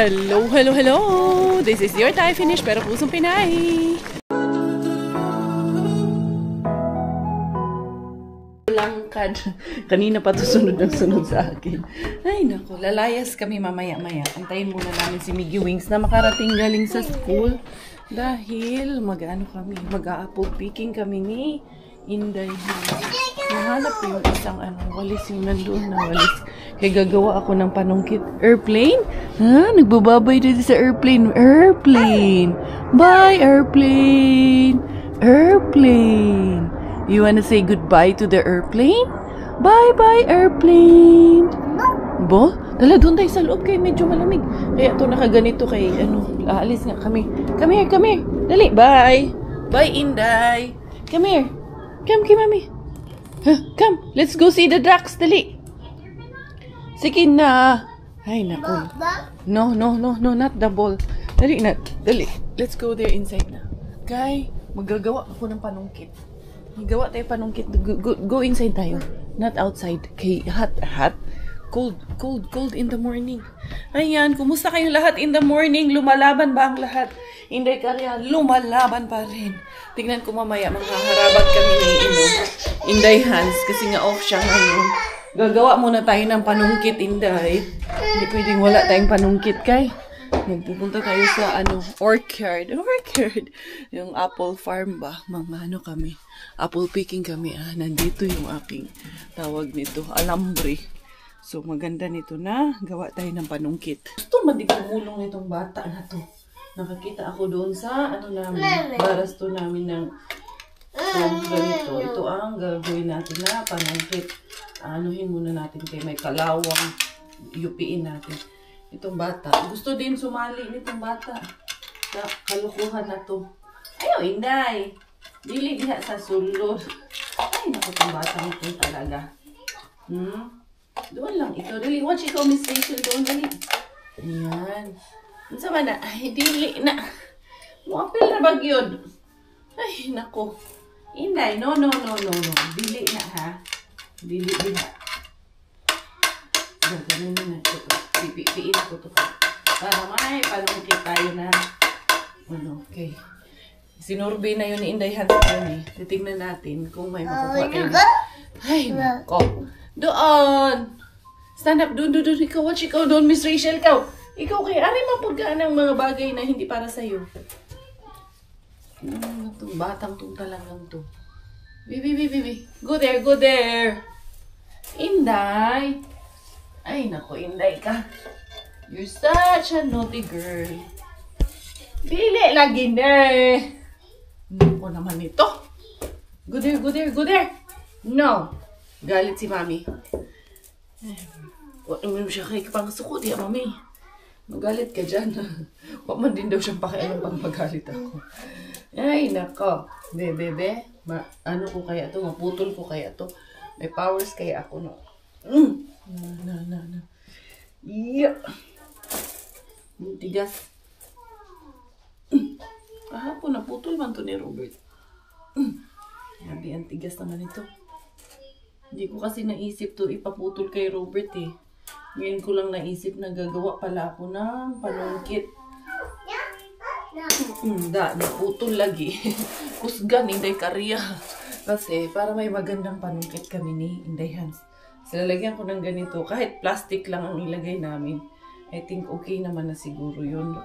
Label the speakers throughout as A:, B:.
A: Hello, hello, hello! This is your Thai finish pero pusong Pinay! Langkad. Kanina pa to sunod ng sunod sa akin. Ay nako, lalayas kami mamaya-maya. Antayin muna namin si Miggy Wings na makarating galing sa school. Dahil mag-ano kami, mag-a-apple picking kami ni Inday. Nahanap ko yung isang walis yung nandun na walis. Kaya gagawa ako ng panungkit. Airplane? Ha? Nagbababay dito sa airplane. Airplane! Bye, airplane! Airplane! You wanna say goodbye to the airplane? Bye-bye, airplane! Bo? Dala, doon tayo sa loob kayo. Medyo malamig. Kaya ito nakaganito kay, aalis nga kami. Come here, come here. Dali, bye! Bye, Inday! Come here. Come, mami. Huh, come, let's go see the ducks. Dali. Sige na. Ay, naku. No, not the ball. Dali na. Dali. Let's go there inside na. Kay, magagawa ako ng panungkit. Magawa tayo panungkit. Go inside tayo. Not outside. Kay, hot. Cold in the morning. Ayan, kumusta kayo lahat in the morning? Lumalaban ba ang lahat? Inday Karya, lumalaban pa rin. Tingnan ko mamaya, manghaharabag kami ni Inday Hans kasi nga off siya ngayon. Gagawa muna tayo ng panungkit, Inday. Hindi pwedeng wala tayong panungkit, kay. Magpupunta tayo sa orchard. Yung apple farm ba? Kami. Apple picking kami. Nandito yung aking tawag nito, alambre. So, maganda nito na gawa tayo ng panungkit. Ito, madigumulong nitong bata na to. Nakakita ako doon sa, barasto namin ng ganito. Ito ang gagawin natin na panungkit. Anuhin muna natin kay may kalawang. Yupiin natin. Itong bata. Gusto din sumali nitong bata. Sa kalukuhan na to. Ayaw, Inday. Dili diha sa sulod. Ay, naku, itong bata nito talaga. Doon lang ito. Dali, watch ikaw, Miss Rachel. Doon, dali. Ayan. Saan ba na? Ay, dili na. Muapil na ba yun? Ay, naku. Inday, no. Dili na, ha? Dili na. Ganun na ito. Pipiin ako ito. Para may panungkit tayo na. Okay. Sinurvey na yun ni Inday Hans yun eh. Titignan natin kung may makukuha tayo. Ay, nako. Doon! Stand up, doon. Ikaw, watch ikaw doon, Miss Rachel, ikaw. Ikaw kay ari mapagkaan ng mga bagay na hindi para sa'yo. Itong batang itong talagang to. Bibi. Go there. Inday. Ay, naku, Inday ka. You're such a naughty girl. Dili lagi na. Naku naman ito. Go there. No. Galit si Mami. Huwag naman siya kay pangsuko, di Mami. Magalit ka dyan. Huwag man din daw siyang pakialam pang magalit ako. Ay, nako. Bebe. Ano ko kaya to? Maputol ko kaya to? May powers kaya ako, no? Na. Yeah. Tigas. Kahapon, naputol man to ni Robert. Sabi, ang tigas naman ito. Hindi ko kasi naisip to ipaputol kay Robert eh. Ngayon ko lang naisip na gagawa pala ako ng panungkit. Naputol lagi. Kusgan, Inday Karya. Kasi para may magandang panungkit kami ni Inday Hans. Silalagyan ko ng ganito. Kahit plastic lang ang ilagay namin. I think okay naman na siguro yun.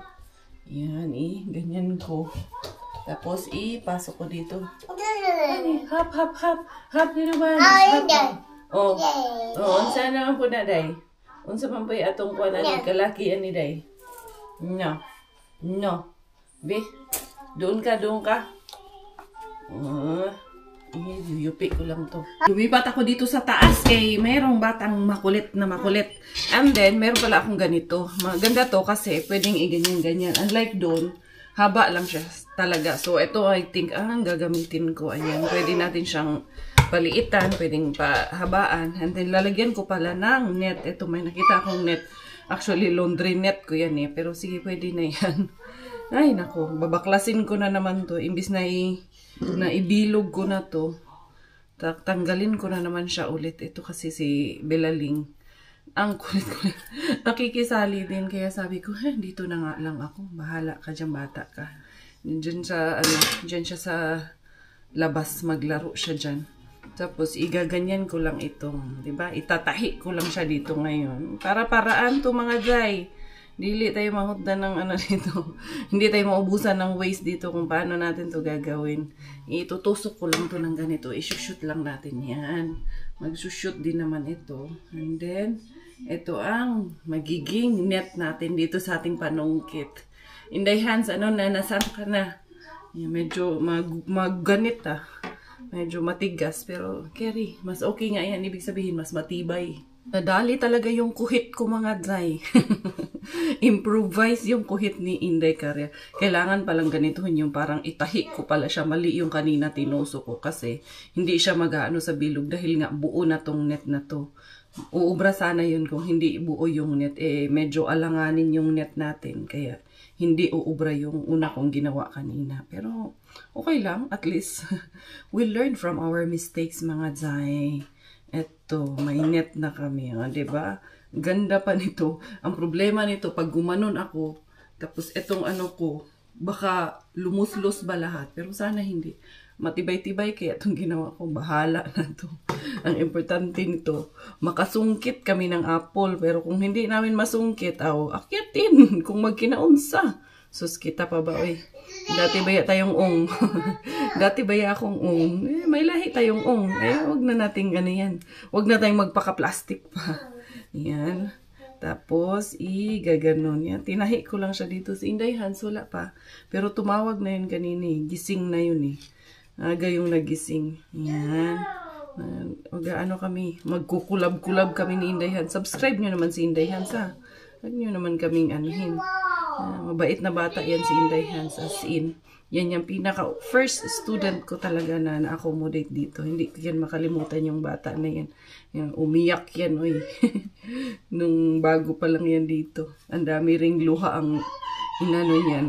A: Yan eh. Ganyan ko. Tapos ipasok ko dito. Hap. Hap na naman. Unsa naman po na, day? Unsa man po yung atong kuha na kalaki ani, day? No. Be, doon ka. Yuyupi ko lang to. Lumipat ako dito sa taas kay mayroong batang makulit. And then, meron pala akong ganito. Maganda to kasi pwedeng i-ganyan. Unlike doon, haba lang siya talaga. So, ito I think, gagamitin ko. Ayan, pwede natin siyang paliitan, pwedeng pahabaan. And then, lalagyan ko pala ng net. Ito, may nakita akong net. Actually, laundry net ko yan eh. Pero sige, pwede na yan. Ay, nako. Babaklasin ko na naman to. Imbis na ibilog ko na to. Tanggalin ko na naman siya ulit. Ito kasi si Belaling. ang kulit-kulit. Nakikisali din, kaya sabi ko, dito na nga lang ako. Bahala ka dyan, bata ka. Diyan siya sa labas, maglaro siya dyan. Tapos, igaganyan ko lang itong, diba? Itatahi ko lang siya dito ngayon. Para-paraan to mga Jai. Dili tayo mahutdan ng dito. Hindi tayo maubusan ng waste dito kung paano natin to gagawin. Itutusok ko lang to ng ganito. I-shoot lang natin yan. Mag-shoot din naman ito. And then, ito ang magiging net natin dito sa ating panungkit. Inday Hans, nasaan ka na? Medyo magganit Medyo matigas, pero carry. Mas okay nga yan. Ibig sabihin, mas matibay. Nadali talaga yung kuhit ko mga Jai. Improvise yung kuhit ni Inday Karya. Kailangan palang ganituhin yung parang itahi ko pala siya. Mali yung kanina tinuso ko kasi hindi siya mag-ano sa bilog dahil nga buo na tong net na to. Uubra sana yun kung hindi buo yung net. Medyo alanganin yung net natin. Kaya hindi uubra yung una kong ginawa kanina. Pero okay lang. At least we learn from our mistakes mga Jai. Eto, may net na kami, diba? Ganda pa nito. Ang problema nito, pag gumanon ako, tapos etong ko, baka lumuslos ba lahat? Pero sana hindi. Matibay-tibay, kaya itong ginawa ko, bahala na to. Ang importante nito, makasungkit kami ng apple. Pero kung hindi namin masungkit, akyatin kung magkinaunsa. Sus, kita pa ba, oy? Dati baya tayong ong. Dati baya akong ong. May lahi tayong ong. Wag na nating yan. Wag na tayong magpaka-plastic pa. Yan. Tapos, gaganon yan. Tinahi ko lang siya dito. Si Inday Hans, wala pa. Pero tumawag na yun kanina. Gising na yun Aga yung nagising. Yan. Kami. Magkukulab-kulab kami ni Inday Hans. Subscribe nyo naman si Inday Hans, ha. Huwag nyo naman kaming anuhin. Mabait na bata yan si Inday Hans, as in. Yan yung first student ko talaga na na-accommodate dito. Hindi ko yan makalimutan yung bata na yan. Umiyak yan, oy. Nung bago pa lang yan dito. Ang dami ring luha ang inano yan.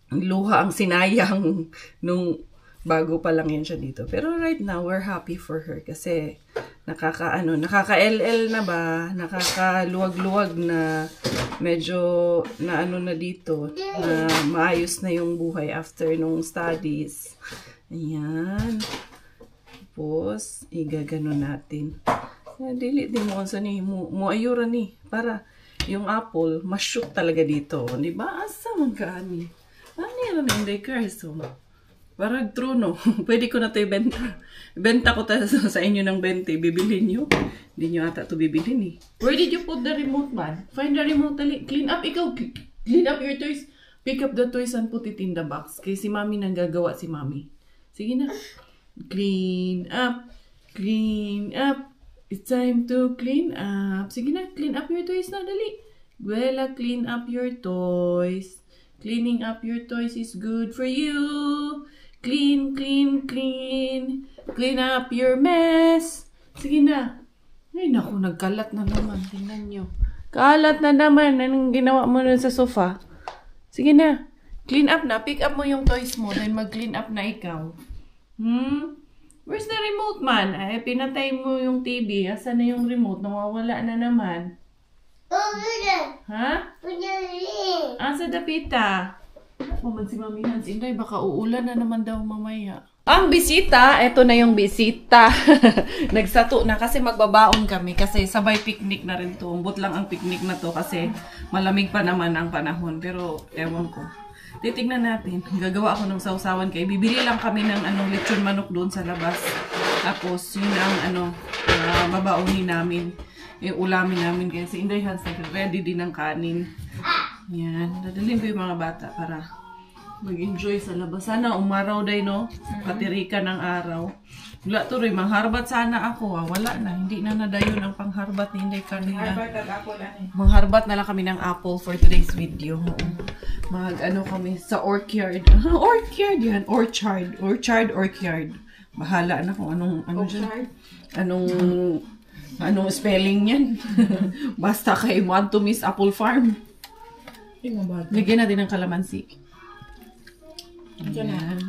A: Luha ang sinayang nung bago pa lang yan siya dito. Pero right now, we're happy for her kasi nakaka-LL na ba? Nakakaluwag-luwag na medyo na na dito, na maayos na yung buhay after nung studies. Ayan. Tapos, igagano natin. Dili din mo sa ni mo ayura ni para yung apple ma-shoot talaga dito. Di ba? Asa man ka ani? Ano yan ang Inday Karya? Parang true, no? Pwede ko na ito ibenta. Ibenta ko sa inyo ng 20. Bibilhin nyo. Hindi nyo ata ito bibilhin, Where did you put the remote, man? Find the remote. Clean up. Ikaw, clean up your toys. Pick up the toys and put it in the box. Kaya si Mami nang gagawa si Mami. Sige na. Clean up. Clean up. It's time to clean up. Sige na. Clean up your toys na. Dali. Gwela, clean up your toys. Cleaning up your toys is good for you. Clean, clean, clean. Clean up your mess. Sige na. Ay, naku, nagkalat na naman. Tingnan nyo. Kalat na naman. Anong ginawa mo nun sa sofa? Sige na. Clean up na. Pick up mo yung toys mo. Then mag-clean up na ikaw. Where's the remote, man? Ay, pinatay mo yung TV. Asan na yung remote? Nawawala na naman. Ha? Asa dapita? Man si Mami Hans, Inday, baka uulan na naman daw mamaya. Ang bisita, eto na yung bisita. Nagsato na kasi magbabaon kami kasi sabay picnic na rin to. Umbot lang ang picnic na to kasi malamig pa naman ang panahon. Pero ewan ko. Titignan natin. Gagawa ako ng sausawan kay bibili lang kami ng lechon manok doon sa labas. Tapos yun ang babaonin namin. Ulamin namin kaya si Inday Hans ready din ng kanin. Yan. Dadalhin ko yung mga bata para mag-enjoy sa labas. Sana umaraw day, no? Patirika ng araw. Wala to rin. Mangharbat sana ako. Wala na. Hindi na nadayon ang pangharbat ni Inday kanina. Mangharbat na lang kami ng apple for today's video. Kami sa orchard. Orchard yan. Orchard. Orchard. Bahala na kung dyan. Anong spelling yan? Basta kayo want to miss Apple Farm. Lagyan natin ng kalamansi. Ayan.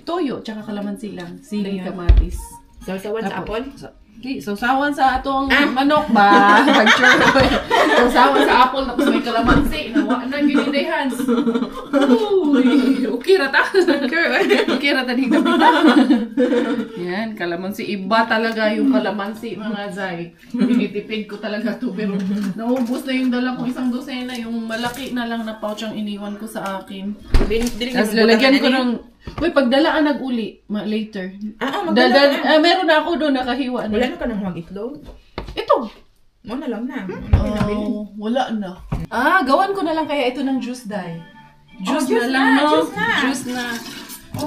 A: Toyo, tsaka kalamansi lang. Sili, kamatis.
B: Sausawan sa apple?
A: Di, sausawan sa atong manok ba? Pag-sure. Sausawan sa apple tapos may kalamansi. Nawa na giniday Hans. Uy, okay rata. Okay rata din na. Yan, kalamansi. Iba talaga yung kalamansi mga Zay. Tinitipid ko talaga to pero naubos na yung dala kong isang dosena. Yung malaki na lang na pouch ang iniwan ko sa akin. Tapos lalagyan ko ng... Uy, pagdalaan nag-uli, later. Meron na ako doon, nakahiwa na.
B: Wala na ka nang mag-itlog?
A: Ito.
B: Mo na lang na.
A: Wala na. Gawan ko na lang kaya ito ng juice dye. Juice na lang, no? Juice na.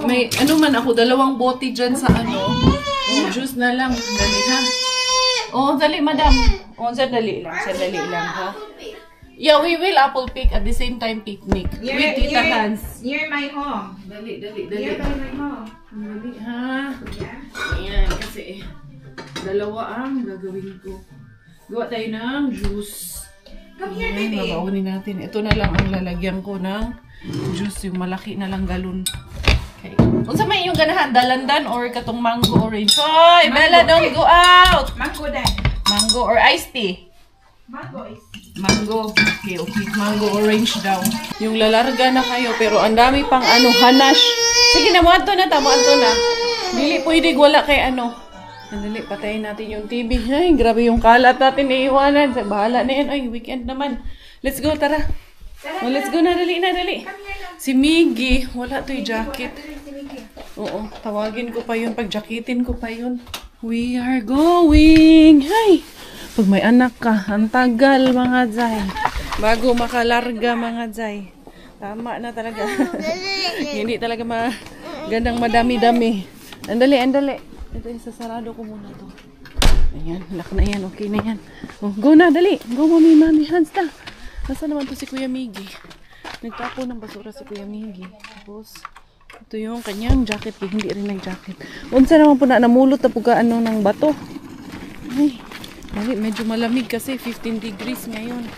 A: May, ano man ako, 2 bote dyan sa ano. Juice na lang. Dali, ha? Dali, madam. Sandali lang, ha? Yeah, we will apple pick at the same time picnic. With Tita Hans.
B: Near my home.
A: Dali.
B: Near by my home.
A: Dali, ha? Ayan, kasi 2 ang gagawin ko. Gawa tayo ng juice.
B: Come here, baby.
A: Babaunin natin. Ito na lang ang lalagyan ko ng juice. Yung malaki na lang galon. Okay. Kung sa may yung ganahan, dalandan or katong mango orange. Hoy, Bella, don't go out!
B: Mango din.
A: Mango or iced tea?
B: Mango is...
A: Mango. Okay. Mango orange daw. Yung lalarga na kayo, pero ang dami pang hanash. Sige na, muanto na. Dili pwede wala kay Sandali, patayin natin yung TV. Ay, grabe yung kalat natin iiwanan. Bahala na yan. Ay, weekend naman. Let's go, tara. Let's go na, dali. Si Miggy, wala to yung jacket. Oo, tawagin ko pa yun. Pag-jacketin ko pa yun. We are going. Hay! Pag may anak ka, ang tagal mga Zay. Bago makalarga mga Zay. Tama na talaga. Hindi talaga gandang madami-dami. Andali. Ito, isasarado ko muna to. Ayan, lock na yan. Okay na yan. Go na, dali. Go, Mami Hans ta. Nasaan naman to si Kuya Miggy? Nagtapo ng basura si Kuya Miggy. Tapos, ito yung kanyang jacket. Hindi rin nag-jacket. Unsa naman po namulot na puga ng bato. Ay. Medyo malamig kasi 15 degrees ngayon.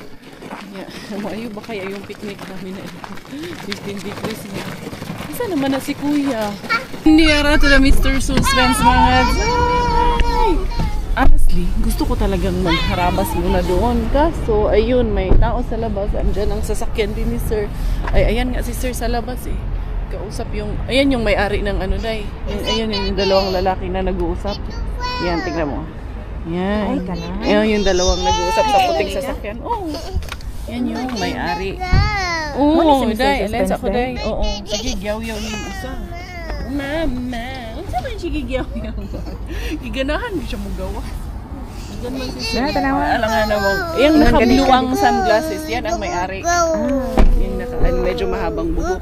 A: Ayaw ba kaya yung picnic namin na ito? 15 degrees ngayon. Isa naman na si Kuya. Hindi arato na Mr. Suspense mga Zay! Honestly, gusto ko talagang magharabas muna doon. Kaso, ayun, may tao sa labas. Andyan ang sasakyan din ni Sir. Ayan nga si Sir sa labas eh. Kausap yung, ayan yung may-ari ng Day. Ayan yung 2 lalaki na nag-uusap. Yan, tignan mo. Yan. Ayan yung 2 nag-uusap sa puting sasakyan. Yan yung may-ari. Day. Alens ako, Day. Sige, gyaw-yaw yung isa. Mama. Unsa man siya gyaw-yaw? Giganahan siya mo gawa. Diyan man si Sir. Alam nga naman. Yung naka-bluang sunglasses, yan ang may-ari. Yung medyo mahabang buhok.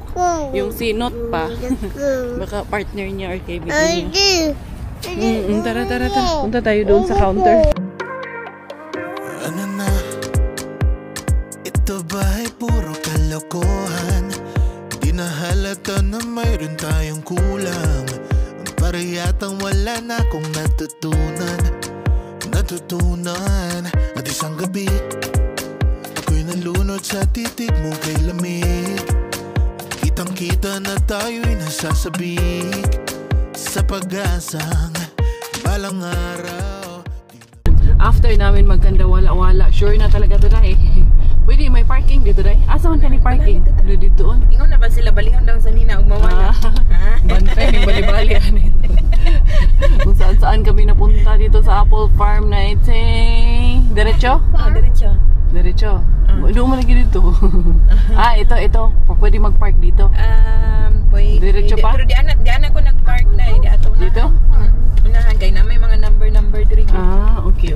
A: Yung sinot pa. Baka partner niya or kaibigan niya. Tara. Punta tayo doon sa counter.
C: Ano na? Ito ba ay puro kalokohan? Di na halata na mayroon tayong kulang. Para yatang wala na akong natutunan. At isang gabi ako'y nalunod sa titig mo kay lamig. Kitang-kita na tayo'y nasasabik sa pag-asang balang araw.
A: After namin magkanda wala, sure na talaga to Day. Pwede may parking dito Day. Asa man ka ni parking? Dito doon.
B: Ingon na ba sila balihon daw sa nina ug mawala?
A: Bantay, bali-bali. Kung saan kami napunta dito sa apple farm na ito. Diretso? Diretso. Doon mo lagi dito. Ito. Pwede mag-park dito.
B: Pwede.
A: Diretso pa?
B: Pero di anak ko nag-park na. Di ato na.
A: Dito?
B: Unahan, kaya na may mga number 3.
A: Okay.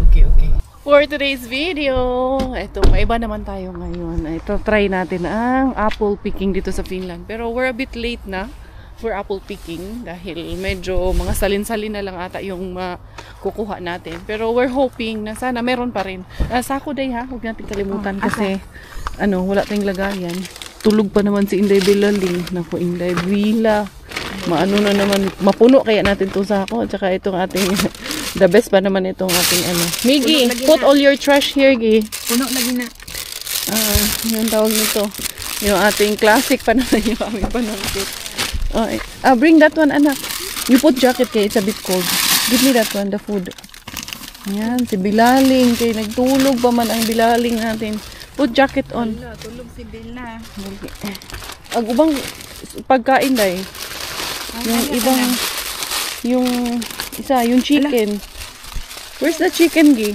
A: For today's video, ito, maiba naman tayo ngayon. Ito, try natin ang apple picking dito sa Finland. Pero we're a bit late na for apple picking dahil medyo mga salin-salin na lang ata yung kukuha natin. Pero we're hoping na sana meron pa rin. Sako Day ha, huwag natin kalimutan kasi wala tayong lagayan. Tulog pa naman si Inday Bilaling. Naku, Inday Bila. Maano na naman, mapuno kaya natin itong sako. At saka itong ating, the best pa naman itong ating Miggy, put all your trash here, Gi.
B: Puno lagi na.
A: Yung tawag nito. Yung ating classic pa naman yung aming panangkit. Bring that one, anak. You put jacket kaya it's a bit cold. Give me that one, the food. Yan, si Bilaling. Kay nagtulog pa man ang Bilaling natin. Put jacket on.
B: Wala, tulog si Bella.
A: Ang ubang pagkain dahil. Yung ibang, yung isa, yung chicken. Where's the chicken, Gi?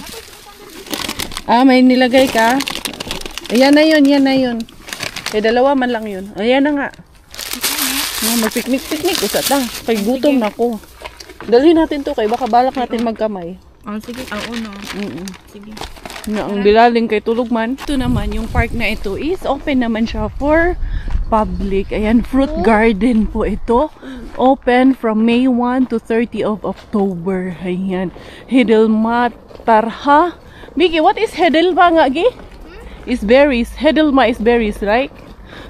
A: Ah, may nilagay ka? Ayan na yun, yan na yun. Kaya dalawa man lang yun. Ayan na nga. Mag-picnic-picnic. Usat lang. Kay gutom na ako. Dali natin to kay baka balak natin magkamay.
B: Oh, sige. Oo, no. Sige.
A: Na ang Bilaling kay tulog man. Ito naman, yung park na ito is open naman siya for public. Ayan, fruit garden po ito. Open from May 1 to 30 of October. Ayan. Hedelma tarha. Miki, what is Hedelma nga, Gi? Is berries. Hedelma is berries, right?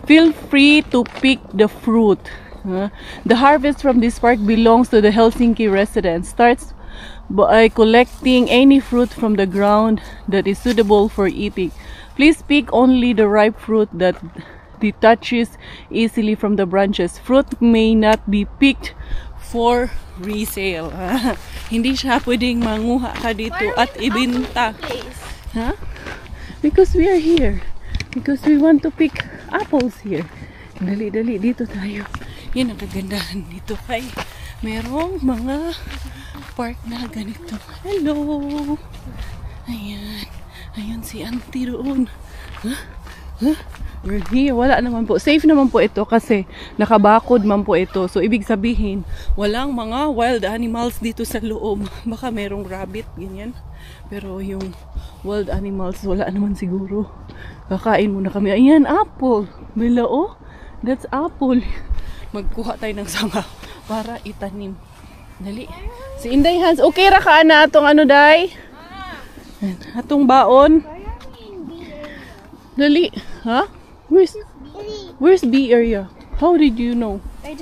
A: Feel free to pick the fruit. The harvest from this park belongs to the Helsinki residents. Starts by collecting any fruit from the ground that is suitable for eating. Please pick only the ripe fruit that detaches easily from the branches. Fruit may not be picked for resale. Hindi siya pwedeng manguha ka dito at ibenta. Huh? Because we are here. Because we want to pick apples here. Dali, dito tayo. Yan ang kagandahan dito kay merong mga park na ganito. Hello! Ayan. Ayan si auntie doon. We're here. Wala naman po. Safe naman po ito kasi nakabakod man po ito. So, ibig sabihin, walang mga wild animals dito sa loob. Baka merong rabbit, ganyan. Pero yung wild animals, wala naman siguro. Kakain muna kami. Ayan, apple. Bila, oh. That's apple. Magkuha tayo ng sanga para itanim. Dali. Si Inday Hans, okay ra ka na atong ano, Day? Atong baon. Dali. Ha? Where's B area? How did you know?
D: I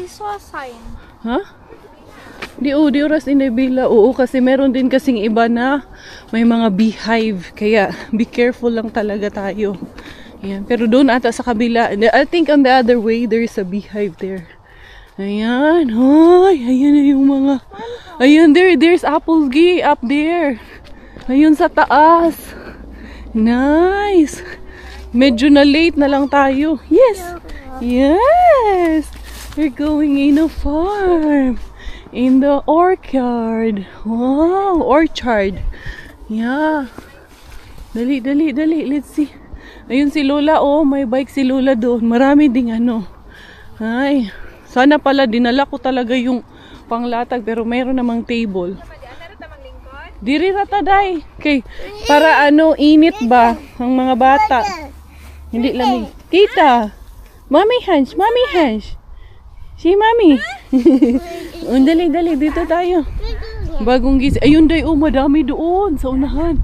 D: saw a sign.
A: Ha? Di oras Inday Bila. Oo, kasi meron din kasing iba na may mga beehive. Kaya, be careful lang talaga tayo. Ayan. Pero doon ata sa kabila, I think on the other way, there is a beehive there. Ayan. Hoy, ayan na yung mga, ayan, there's apples, Gi, up there. Ayun sa taas. Nice. Medyo na late na lang tayo. Yes. Yes. We're going in a farm. In the orchard. Wow, orchard. Yeah. Dali. Let's see. Ayun si Lola, oh, may bike si Lola doon. Marami ding ano. Ay, sana pala dinala ko talaga yung panglatag pero mayroon namang table. Diri rata day. Okay, para ano, init ba ang mga bata? Hindi lamig. Tita. Mommy Hans. Si Mommy. Dali, dito tayo. Bagong gising. Ayun day, oh, madami doon sa unahan.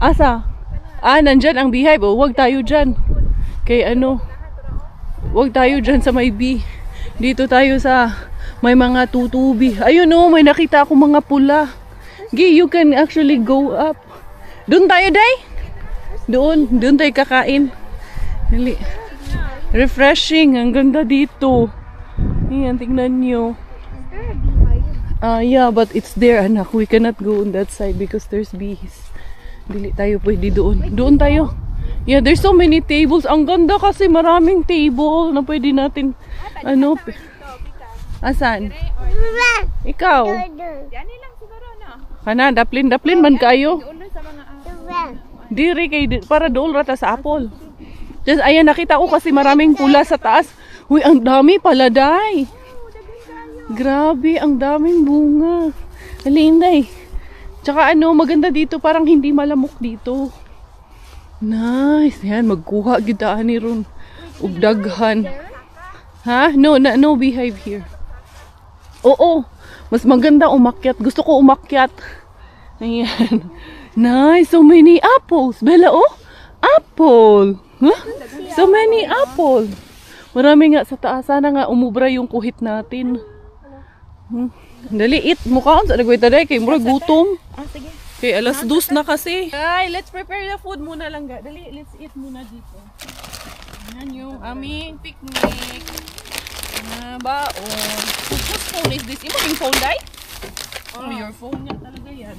A: Asa? Nandyan ang beehive. Oh, wag tayo dyan. Kay ano, wag tayo dyan sa may bee. Dito tayo sa may mga tutubi. Ayun oh, may nakita ako mga pula. Gi, you can actually go up. Doon tayo, Day. Doon tayo kakain. Dali. Refreshing. Ang ganda dito. Ayan, tingnan nyo. Yeah, but it's there, anak. We cannot go on that side because there's bees. Dili tayo pwede doon. Doon tayo. Yeah, there's so many tables. Ang ganda kasi maraming table na pwede natin ano. Asan? Ikaw?
B: Yan lang siguro, no?
A: Kana, daplin man kayo.
B: Doon sa mga
A: Diri kay para doon rata sa apple. Just ayan, nakita ko kasi maraming pula sa taas. Uy, ang dami pala, Day. Grabe, ang daming bunga. Halinday. Tsaka ano, maganda dito, parang hindi malamok dito. Nice. Yan, magkuha kita ni ron. Ugdaghan. Ha? No beehive here. Oo. Mas maganda umakyat. Gusto ko umakyat. Ayan. Nice. So many apples. Bella, oh. Apple. Huh? So many apple. Marami nga sa taas. Sana nga umubra yung kuhit natin. Dali, eat mo ka. Sa nagway taday. Kay mura gutom.
B: sige.
A: Okay, alas 2 na kasi. Ay, let's prepare the food muna lang. Dali, let's eat muna dito. Yan yung aming picnic. Baon. Whose phone is this? Imo yung phone, Day? Oh, your phone nga talaga yan.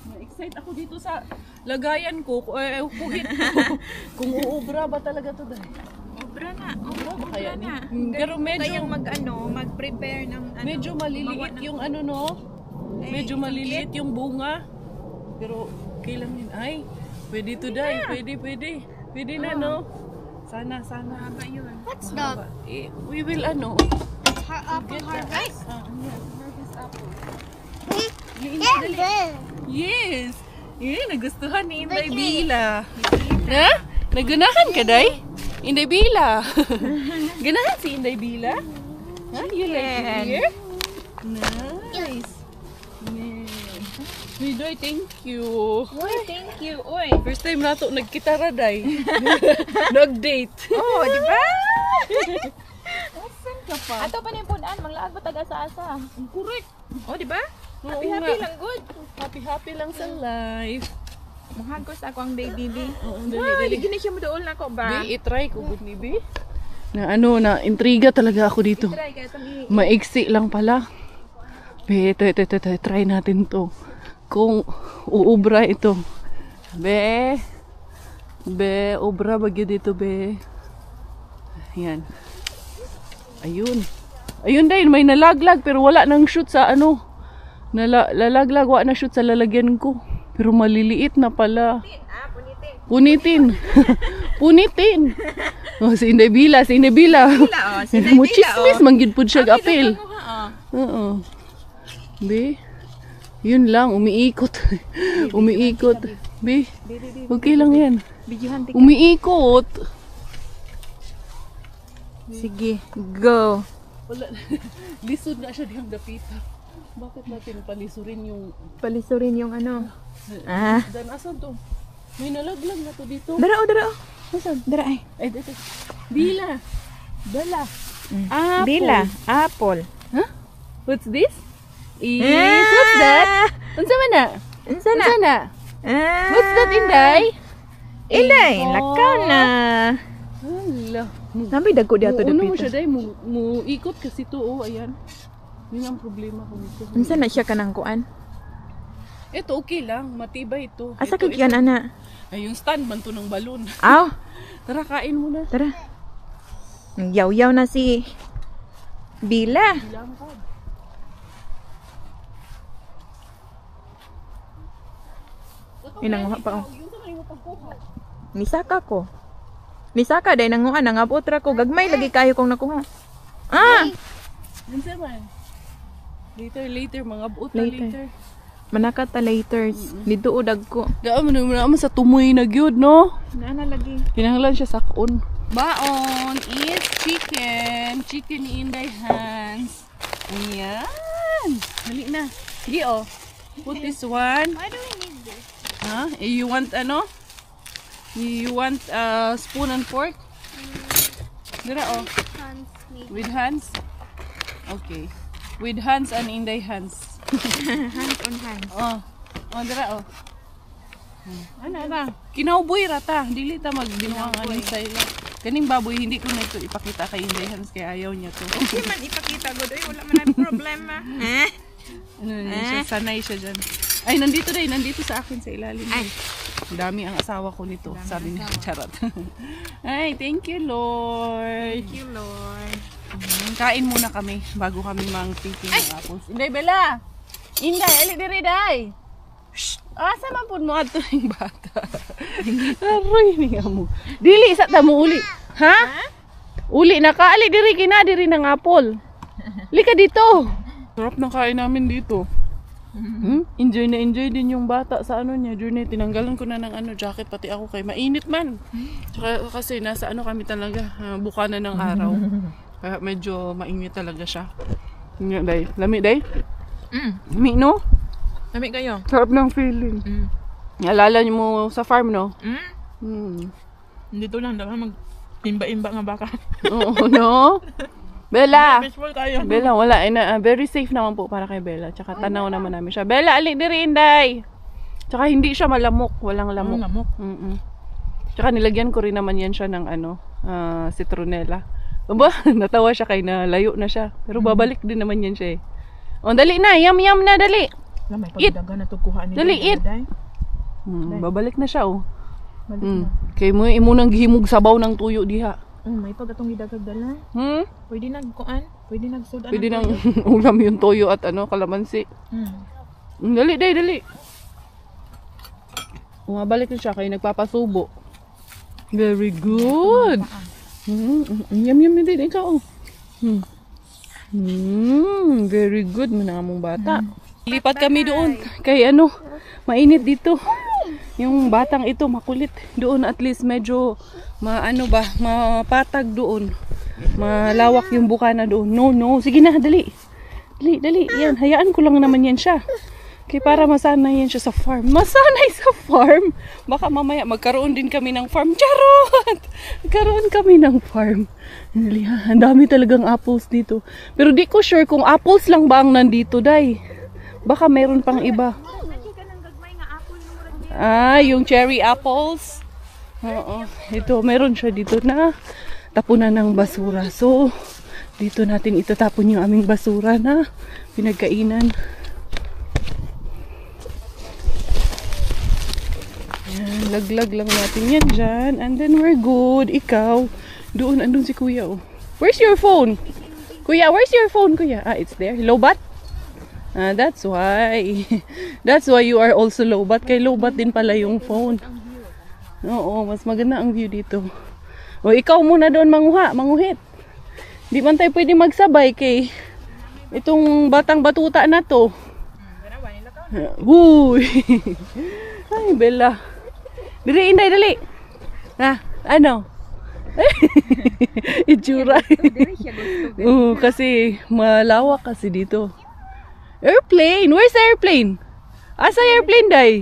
A: Na-excite ako dito sa lagayan ko. Kuhit ko. Kung uubra ba talaga to dahil?
B: Obra na.
A: Obra ba kaya ni?
B: na.
A: Pero medyo
B: Kayang mag-prepare ng
A: medyo maliliit yung ano no. Medyo maliliit yung bunga. Pero kailan yun? Ay, pwede to dahil. Pwede. Pwede na no. Sana.
B: Haba yun.
D: What's that?
A: We will ano.
D: Apple harvest?
A: Harvest apple.
D: Yeah, good.
A: Yes! Nagustuhan ni Inday Bila. Ha? Nagunahan ka, Day? Inday Bila. Ganahan si Inday Bila? Ha? You like it here? Nice. Day, thank you.
B: Uy, thank you. Uy.
A: First time na ito, nagkitara, Day. Nag-date.
B: Oh, di ba?
A: Asan ka pa?
B: Ato pa na yung punan. Manglaag ba taga-asa-asa?
A: Correct.
B: Oh, di ba?
A: Oo
B: Happy
A: nga.
B: lang good.
A: Happy lang sa life.
B: Mahagos ako ang baby.
A: Oo,
B: Ay, lagi na siya mo doon na ko ba?
A: Bi, itry ko, good ni Bi. Na intriga talaga ako dito.
B: Try kaya itong
A: Maiksi lang pala. Be, ito, try natin to. Kung uubra ito. Be, ubra bagyo dito, be. Yan. Ayun din, may nalaglag pero wala nang shoot sa ano. Lalaglag, wala na shoot sa lalagyan ko. Pero maliliit na pala. Punitin. Punitin. Oh, si Inday Bila. Mo chismis, manggid po siya apil. Oo. Be, yun lang, umiikot. Umiikot. Be, okay lang yan. Umiikot.
B: Sige, go.
A: Wala. Lisod na siya diyang dapita. Bakit natin palisurin yung...
B: Palisurin yung ano.
A: Dan, asan to? May nalaglag na to dito.
B: Dara.
A: Asan?
B: Dara ay.
A: Ay, dito. Bila. Apple.
B: Bila, apple.
A: Huh? What's this? What's that? Unsa man na?
B: Unsa na?
A: What's that, Inday?
B: Inday, lakaw na.
A: Hala.
B: Namay dagko di ato
A: Ano mo
B: dapita.
A: siya, Day? Mu ikot kasi to, oh, ayan. Yun ang problema ko dito.
B: Unsa na siya kanang kuan?
A: Ito, okay lang. Matibay ito.
B: Asa kay kiyan ana?
A: Ay, yung stand man to ng balon.
B: Aw,
A: Tara, kain muna.
B: tara. Yaw-yaw na si Bila.
A: Bilang ka.
B: Inanguha pa ko.
A: Yung sa mo pagkuha.
B: Nisaka ko. Nisaka day nanguha nangabot ra ko. Gagmay lagi kayo kong nakuha. Ah,
A: Yun sa man. Later, mga buot na
B: Later.
A: later.
B: manaka ta laters. Dito udag ko.
A: Daan mo naman sa tumoy na gyud, no?
B: Naana lagi.
A: Kinahanglan siya sakon. Baon is chicken. Chicken ni Inday Hans. Ayan. Dali na. Sige, oh. Put this one.
D: Why do we need this?
A: Huh? You want ano? You want spoon and fork? Dira, oh.
D: Hands me.
A: With hands? Okay. With hands and Inday hands.
B: Hands on hands.
A: Oh. Oh, dira, oh. Ano ra? Kinauboy ra ta. Dili ta magdinuang ano sa ila. Kaning baboy hindi ko na ito ipakita kay Inday Hans kay ayaw niya to.
B: Okay man ipakita god ay wala man na problema.
A: Ano niya siya, sanay siya dyan. Ay, nandito sa akin sa ilalim.
B: Ay.
A: Ang dami ang asawa ko nito, sabi niya, charot. Ay, thank you, Lord.
B: Thank you, Lord.
A: Kain muna kami bago kami mang-picking ng apples. Inday, Bella! Inday, ali diri, day! Shh! Asa man po mo ato yung bata? Aroy, niya mo. Dili, sa tamo uli. Ha? Uli na ka, ali diri, diri ng apple. Lika dito. Sarap ng kain namin dito. Enjoy na enjoy din yung bata sa ano niya, journey. Tinanggalan ko na ng ano, jacket pati ako kay mainit man. Tsaka kasi nasa ano kami talaga, bukana ng araw. Kaya medyo mainit talaga siya. Nga, day. Lami, day? Lami, no?
B: Lami kayo.
A: Sarap ng feeling. Naalala niyo mo sa farm, no?
B: Dito lang dapat mag-imba-imba nga baka.
A: Oo, no? Bella!
B: Peaceful kayo.
A: Bella, wala. Very safe naman po para kay Bella. Tsaka tanaw naman namin siya. Bella, ali diri, Inday! Tsaka hindi siya malamok. Walang lamok.
B: Lamok.
A: Tsaka nilagyan ko rin naman yan siya ng ano, citronella. Aba, natawa siya kay na layo na siya. Pero babalik din naman yan siya eh. O, dali na. Yum na, dali.
B: Lamay
A: Eat.
B: pagdagan na to kuha ni
A: Dali,
B: Day,
A: eat.
B: Day.
A: Babalik na siya, oh.
B: Balik na.
A: Kay mo imo nang gihimog sabaw ng tuyo diha.
B: May pagatong gidagag dala. Pwede nagkuan, pwede nagsudan.
A: Pwede nang ulam yung toyo at kalamansi. Dali, day, dali. Bumabalik na siya kay nagpapasubo. Very good. Yum, yum, din ikaw. Very good mo na mong bata. Lipat kami doon. Kay mainit dito. Yung batang ito makulit. Doon at least medyo mapatag doon. Malawak yung bukana doon. No. Sige na, dali. Dali. Yan, hayaan ko lang naman yan siya. Kaya para masanay yan siya sa farm. Masanay sa farm? Baka mamaya magkaroon din kami ng farm. Charot! Magkaroon kami ng farm. Ang dami talagang apples dito. Pero di ko sure kung apples lang ba ang nandito, Day. Baka meron pang iba. Yung cherry apples. Oo. Ito, meron siya dito na tapunan ng basura. So, dito natin itatapon yung aming basura na pinagkainan. Yan, laglag lang natin yan dyan. And then we're good. Ikaw, andun si Kuya. Oh. Where's your phone? Kuya, where's your phone, Kuya? It's there. Lobat? That's why. That's why you are also lobat. Kay lobat din pala yung phone. Oo, mas maganda ang view dito. O, ikaw muna doon manguhit. Di man tayo pwede magsabay kay itong batang batuta na to. Huy! Ay, Bella. Dali, Inday, dali. Ano? Itsura. Kasi malawak kasi dito. Airplane! Where's the airplane? Asa airplane, Day?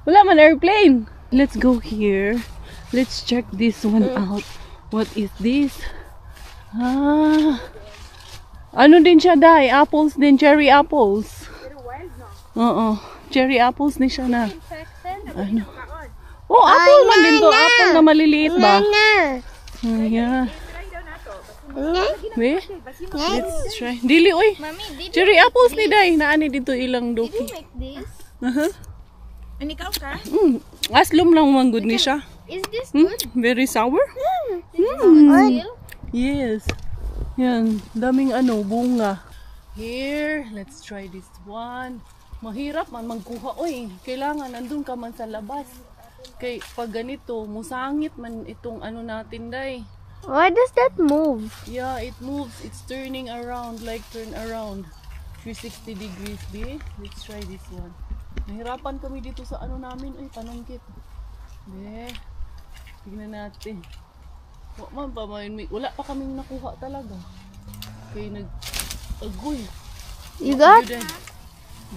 A: Wala man airplane. Let's go here. Let's check this one out. What is this? Ano din siya, Day? Apples din, cherry apples. Oo. Cherry apples din siya na. Ano? Oh, apple man din to. Apple na maliliit ba? Yeah. Wait. Let's try. Dili, oy. Cherry apples ni Day. Naani dito ilang
D: Did
A: doki.
D: you make this?
B: Ani ka ka?
A: Aslom lang man good ni siya.
D: Is this good?
A: Very sour?
D: Still?
A: Yes. Yan. Daming bunga. Here, let's try this one. Mahirap man magkuha. Oy, kailangan nandun ka man sa labas. Kay pag ganito, musangit man itong natin, Day.
D: Why does that move?
A: Yeah, it moves. It's turning around, like turn around. 360 degrees, be. Let's try this one. Nahirapan kami dito sa namin. Ay, panungkit. Be. Tignan natin. Wala pa kaming nakuha talaga. Kaya agoy.
D: You got?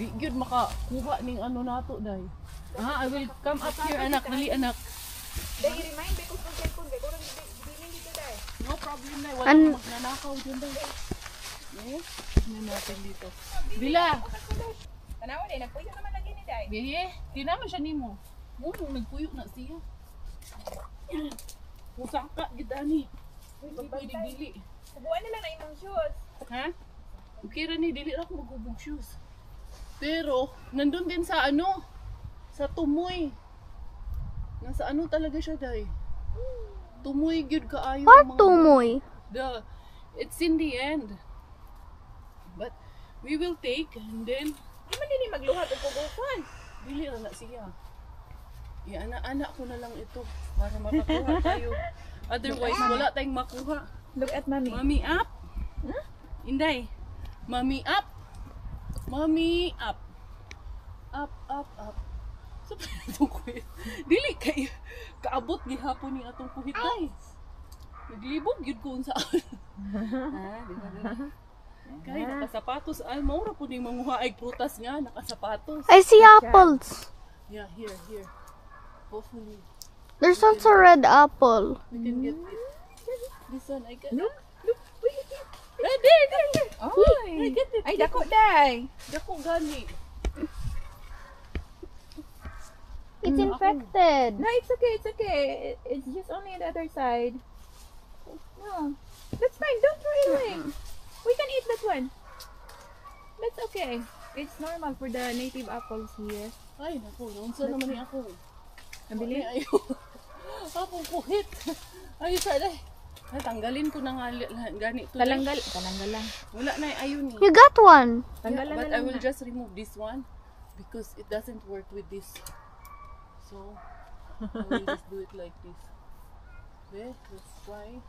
A: Di gyud makakuha ning nato, Day. I will come up here, anak. Dali, anak.
B: Day, remind me kung cellphone kay kurang bilin dito, Day.
A: No problem, Day. Wala kang magnanakaw dyan, Day. Tignan natin dito. Bila!
B: Tanawa, Day, nagpuyo naman lagi ni Day.
A: Di naman siya nimo. Nagpuyo na siya. Musaka, gitani. Pwede dili.
B: Subuan na lang na imong shoes.
A: Ha? Okay ra ni, dili ra ko magubog shoes. Pero, nandun din sa sa tumoy. Nasa talaga siya, Day. Tumoy gyud kaayo.
D: What tumoy?
A: It's in the end. But, we will take and then,
B: Di man din magluhat og pugusan.
A: dili ra na siya. Anak ko na lang ito para makakuha tayo. Otherwise, wala tayong makuha.
B: Look at mommy.
A: Mommy up. Inday. Mommy up. Mommy up. Up. So, itong kuhit. Dili kay kaabot gihapon ni atong kuhit, Day. Naglibog yun kung saan. Diba? Kaya nakasapatos. Maura po din manguha ay prutas nga. Nakasapatos.
D: I see apples.
A: Yeah, here. Hopefully,
D: There's also red apple.
A: we can get it. This one, I can.
B: Look.
A: There.
B: Oy.
A: I get it.
B: Ay, dako, Day.
A: Dako gani.
D: It's infected.
B: No, it's okay. It's just only on the other side. No. That's fine. Don't throw it away. We can eat that one. That's okay. It's normal for the native apples here.
A: Ay, naku, nunsa naman ni ako.
B: Nabili?
A: Ay, ayaw. Akong kuhit. Ay, sada. Ay, tanggalin ko na nga ganito.
B: Talanggal lang.
A: Wala na, ayun eh.
D: You got one.
B: Tanggalan
A: But
B: na
A: I
B: lang
A: will
B: na.
A: just remove this one because it doesn't work with this. So, I will just do it like this. Okay, let's try.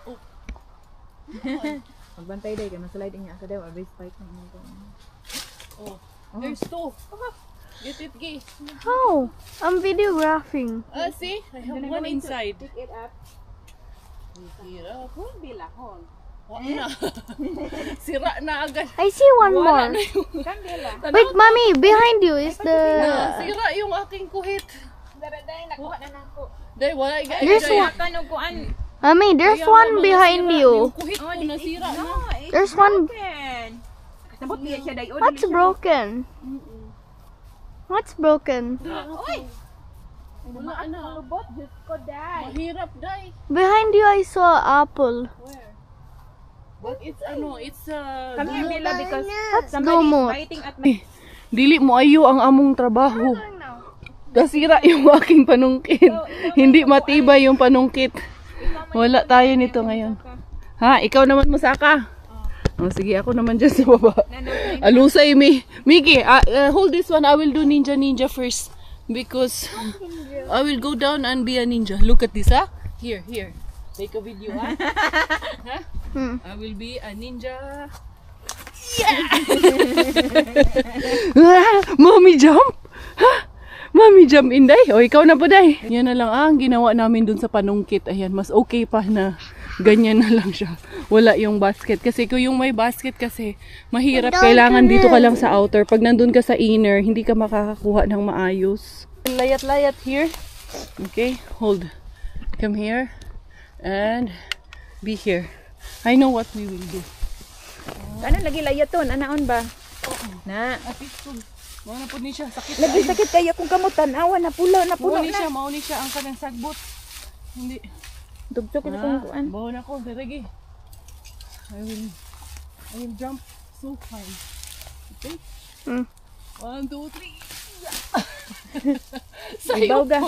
A: Oh.
B: Magbantay day kay masliding niya ka daw, abay spike na ito.
A: Oh, there's two. Get it, Gay.
D: How? I'm videographing.
A: See? I have one inside.
B: Pick it up.
A: Hirap.
B: Kung bilahon.
A: Wala na. Sira na agad.
D: I see one more.
B: Kandila.
D: Wait, mommy, behind you is the.
A: Sira yung aking kuhit.
B: Daraday nakuha na nako.
A: Dahil wala
D: There's one.
B: Kanog kuan.
D: Mommy, there's one behind you.
A: Yung kuhit ko nasira na.
D: There's one.
B: Sabot niya siya day.
D: What's broken? What's broken?
B: Oy.
A: Wala na.
B: Lubot just ko day.
A: Mahirap, Day.
D: Behind you, I saw an apple.
A: Where? But it's
B: Come here, Bella, because
D: That's
B: somebody is
D: gumot.
B: biting at my...
A: Dili mo ayo ang among trabaho. Nasira yung aking panungkit. Hindi matibay yung panungkit. Wala tayo nito ngayon. Ha? Ikaw naman Musaka? Oh, sige, ako naman dyan sa baba. Alusay mi. Miki, hold this one. I will do ninja first. Because I will go down and be a ninja. Look at this, ha? Here. Take a video, ha? I will be a ninja. Yeah! Mommy jump! Ha? Mommy jump, Inday. O, ikaw na po, Day. Yan na lang ang ginawa namin dun sa panungkit. Ayan, mas okay pa na ganyan na lang siya. Wala yung basket. Kasi kung yung may basket kasi, mahirap. Kailangan dito ka lang sa outer. Pag nandun ka sa inner, hindi ka makakakuha ng maayos. Layat-layat here. Okay, hold. Come here. And be here. I know what we will do.
B: Ano lagi layaton? Anaon ba? Na.
A: Wala po ni siya. Sakit
B: Lagi sakit kaya kung kamutan. Awa na pulo na.
A: Mauni siya ang kanang sagbot. Hindi.
B: Tugtog na kung kuan.
A: Bawa na ko. Diregi. I will jump so high. Okay? 1, 2, 3.
B: Ibaw ga.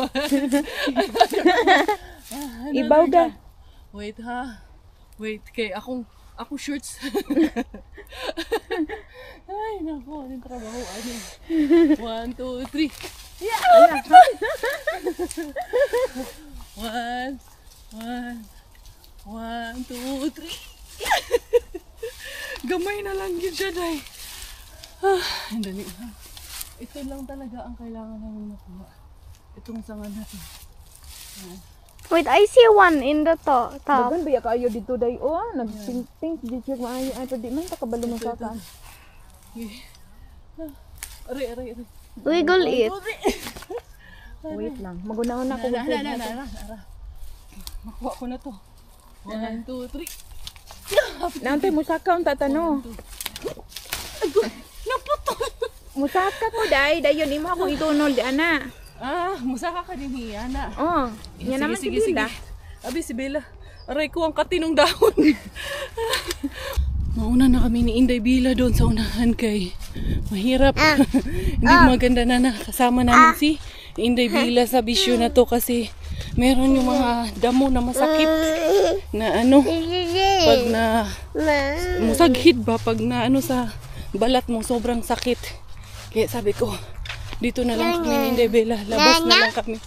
B: Ibaw ga.
A: Wait ha. Wait. Kay akong shorts. Ay, naku. Anong trabaho? 1, 2, 3. Yeah! 1, 2, 3. Gamay na lang yun siya, Day. Ang dali ha. Ito lang talaga ang kailangan namin makuha. Itong sanga na to.
D: Wait, I see one in the top.
B: Dagan ba kayo dito day o nagping di check maayo ay pwede man ta kabalo mo sa ka.
A: Are.
D: Wiggle it.
B: Wait lang. Magunahon na ako.
A: Makuha ko na to. 1, 2, 3.
B: Nantay mo saka ang tatano.
A: Naputol!
B: Musaka ko day, dayon imo akong itunol di ana.
A: Musaka ka din niya na.
B: Oh, nya naman si Bella.
A: Abi si Bella. Aray ko ang katinong dahon. Mauna na kami ni Inday Bila doon sa unahan kay mahirap. Hindi maganda na nakasama namin si Inday Bila sa bisyo na to kasi meron yung mga damo na masakit na pag na musaghid ba pag na sa balat mo sobrang sakit. Kaya sabi ko dito na lang kami ni Inday Bella. Labas na lang kami.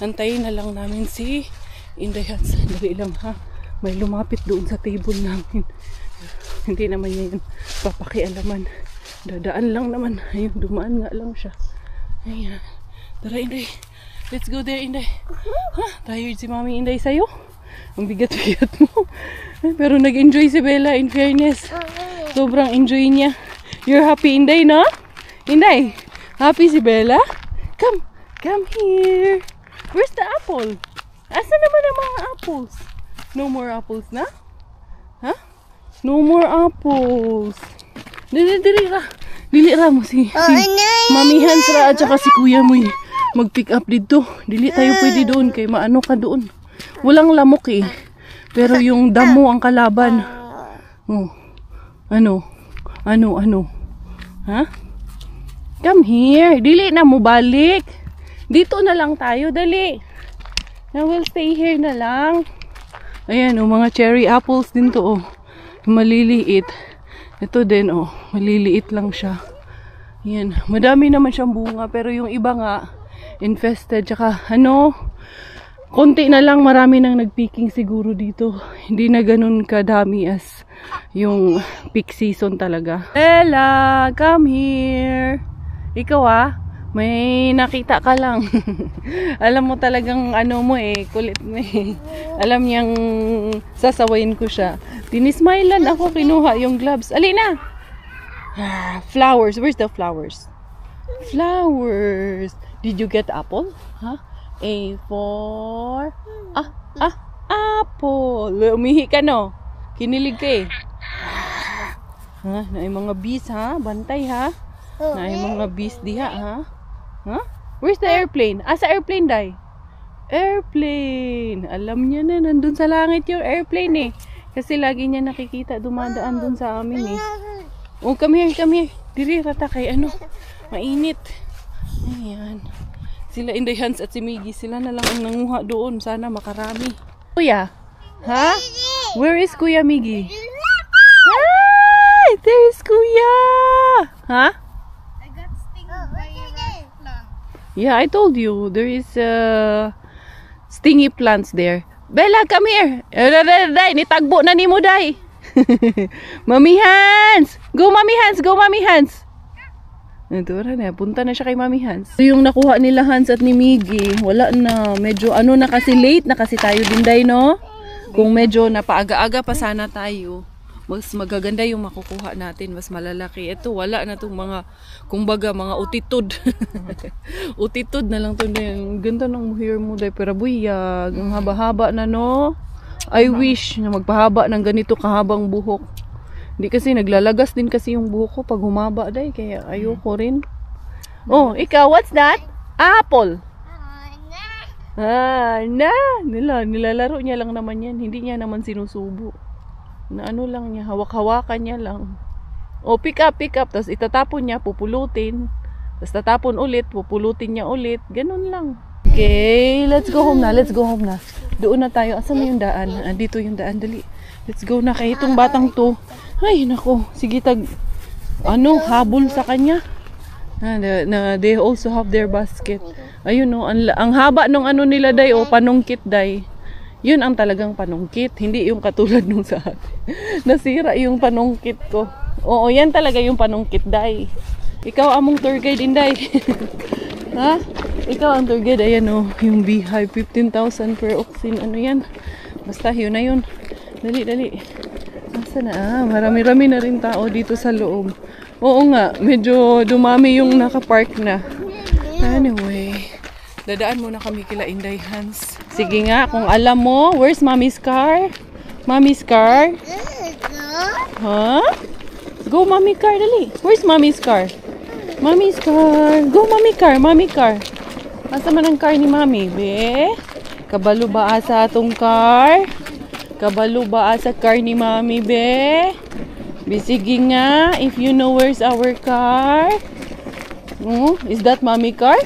A: Antayin na lang namin si Inday Hans. Dali lang ha. May lumapit doon sa table namin. Hindi naman niya yun papakialaman. Dadaan lang naman. Ayun, dumaan nga lang siya. Ayan. Tara Inday. Let's go there Inday. Tired si Mami Inday sa'yo. Ang bigat-bigat mo. Pero nag-enjoy si Bella in fairness. Sobrang enjoy niya. You're happy Inday, no? Inday, happy si Bella? Come here. Where's the apple? Asan naman ang mga apples? No more apples na? Ha? No more apples. Dili ra mo si Mami Hans ra at saka si Kuya mo mag-pick up dito. Dili tayo pwede doon kay maano ka doon. Walang lamok eh. Pero yung damo ang kalaban. Oh. Ano? Ano? Ha? Come here. Dili na mo balik. Dito na lang tayo. Dali. I will stay here na lang. Ayan, mga cherry apples din to, maliliit. Ito din, maliliit lang siya. Ayan, madami naman siyang bunga, pero yung iba nga, infested. Tsaka, konti na lang, marami nang nagpicking siguro dito. Hindi na ganun kadami as yung peak season talaga. Ella, come here. Ikaw may nakita ka lang. Alam mo talagang kulit mo Alam niyang sasawayin ko siya. Tinismailan ako, kinuha yung gloves. Alina! Flowers. Where's the flowers? Flowers. Did you get apple? Huh? A for... apple. Umihi ka, no? Kinilig ka Naay mga bees, Bantay, Naay mga bees diha, Where's the airplane? Sa airplane, Day? Airplane! Alam niya na, nandun sa langit yung airplane Kasi lagi niya nakikita, dumadaan dun sa amin come here. Diri, rata kay mainit. Ayan. Sila Inday Hans at si Miggy, sila na lang ang nanguha doon. Sana makarami. Kuya? Where is Kuya Miggy? Hi! There is Kuya!
D: I got stung by a plant.
A: Yeah, I told you. There is stingy plants there. Bella, come here! Day, nitagbo na ni mo, Day! Mommy Hans! Go Mommy Hans! Go Mommy Hans! Ito na, punta na siya kay Mommy Hans. So, yung nakuha nila Hans at ni Miggy, wala na. Medyo na kasi late na kasi tayo din, Day, no? Kung medyo napaaga-aga pa sana tayo, mas magaganda yung makukuha natin, mas malalaki. Ito, wala na itong mga, kumbaga, mga utitod. Utitod na lang ito. Ang ganda ng hair mo, Day. Pero buyag, ang haba-haba na, no? I wish na magpahaba ng ganito kahabang buhok. Hindi kasi naglalagas din kasi yung buhok ko pag humaba, Day. Kaya ayoko rin. Ikaw, what's that? Apple. Nilalaro niya lang naman yan. Hindi niya naman sinusubo. Na lang niya, hawak-hawakan niya lang. Pick up. Tapos itatapon niya, pupulutin. Tapos tatapon ulit, pupulutin niya ulit. Ganun lang. Okay, let's go home na. Doon na tayo. Asan na yung daan? Dito yung daan. Dali. Let's go na. Kaya itong batang to. Ay, nako. Sige, habol sa kanya. They also have their basket. Ayun, ang haba nung nila, Day, panungkit, Day. Yun ang talagang panungkit. Hindi yung katulad nung sa atin. Nasira yung panungkit ko. Oo, yan talaga yung panungkit, Day. Ikaw among tour guide, Inday. Ikaw ang tour guide. Ayan, yung beehive. 15,000 per oxin. Yan? Basta, yun na yun. Dali. Asa na? Marami-rami na rin tao dito sa loob. Oo nga, medyo dumami yung nakapark na. Anyway, dadaan muna kami kila Inday Hans. Sige nga, kung alam mo, where's Mommy's car? Mommy's car? Go Mommy car, dali. Where's Mommy's car? Mommy's car. Go Mommy car. Asa man ang car ni Mommy, be? Kabalo ba sa atong car? Kabalo ba sa car ni Mommy, be? Bisigi nga, if you know where's our car. Is that Mommy car?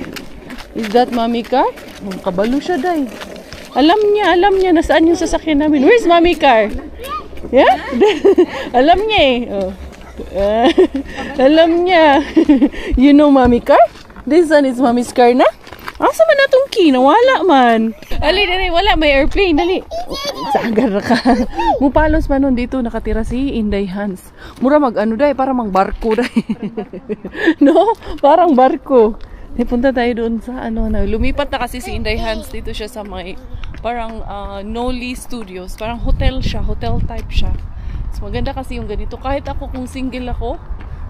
A: Kabalo siya, Day. Alam niya, nasaan yung sasakyan namin. Where's Mommy car? Yeah? Alam niya alam niya. You know Mommy car? This one is Mommy's car na? Asa man natong key? Nawala man. Dali, wala. May airplane. Dali. Sagar ka. Mupalos pa nun dito. Nakatira si Inday Hans. Mura Day. Para mang barko, Day. No? Parang barko. Punta tayo doon sa lumipat na kasi si Inday Hans. Dito siya sa may parang Noli Studios. Parang hotel siya. Hotel type siya. So, maganda kasi yung ganito. Kahit ako kung single ako,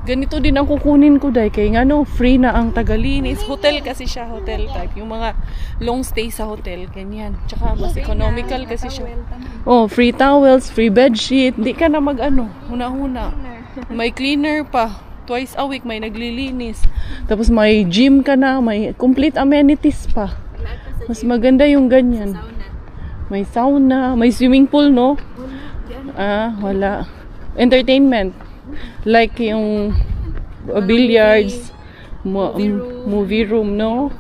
A: ganito din ang kukunin ko, Day. Kaya free na ang tagalinis. Hotel kasi siya, hotel type. Yung mga long stay sa hotel, ganyan. Tsaka mas economical kasi siya. Free towels, free bedsheet. Hindi ka na huna-huna. May cleaner pa. Twice a week may naglilinis. Tapos may gym ka na, may complete amenities pa. Mas maganda yung ganyan. May sauna, may swimming pool, no? Wala. Entertainment. like yung billiards, movie room, no?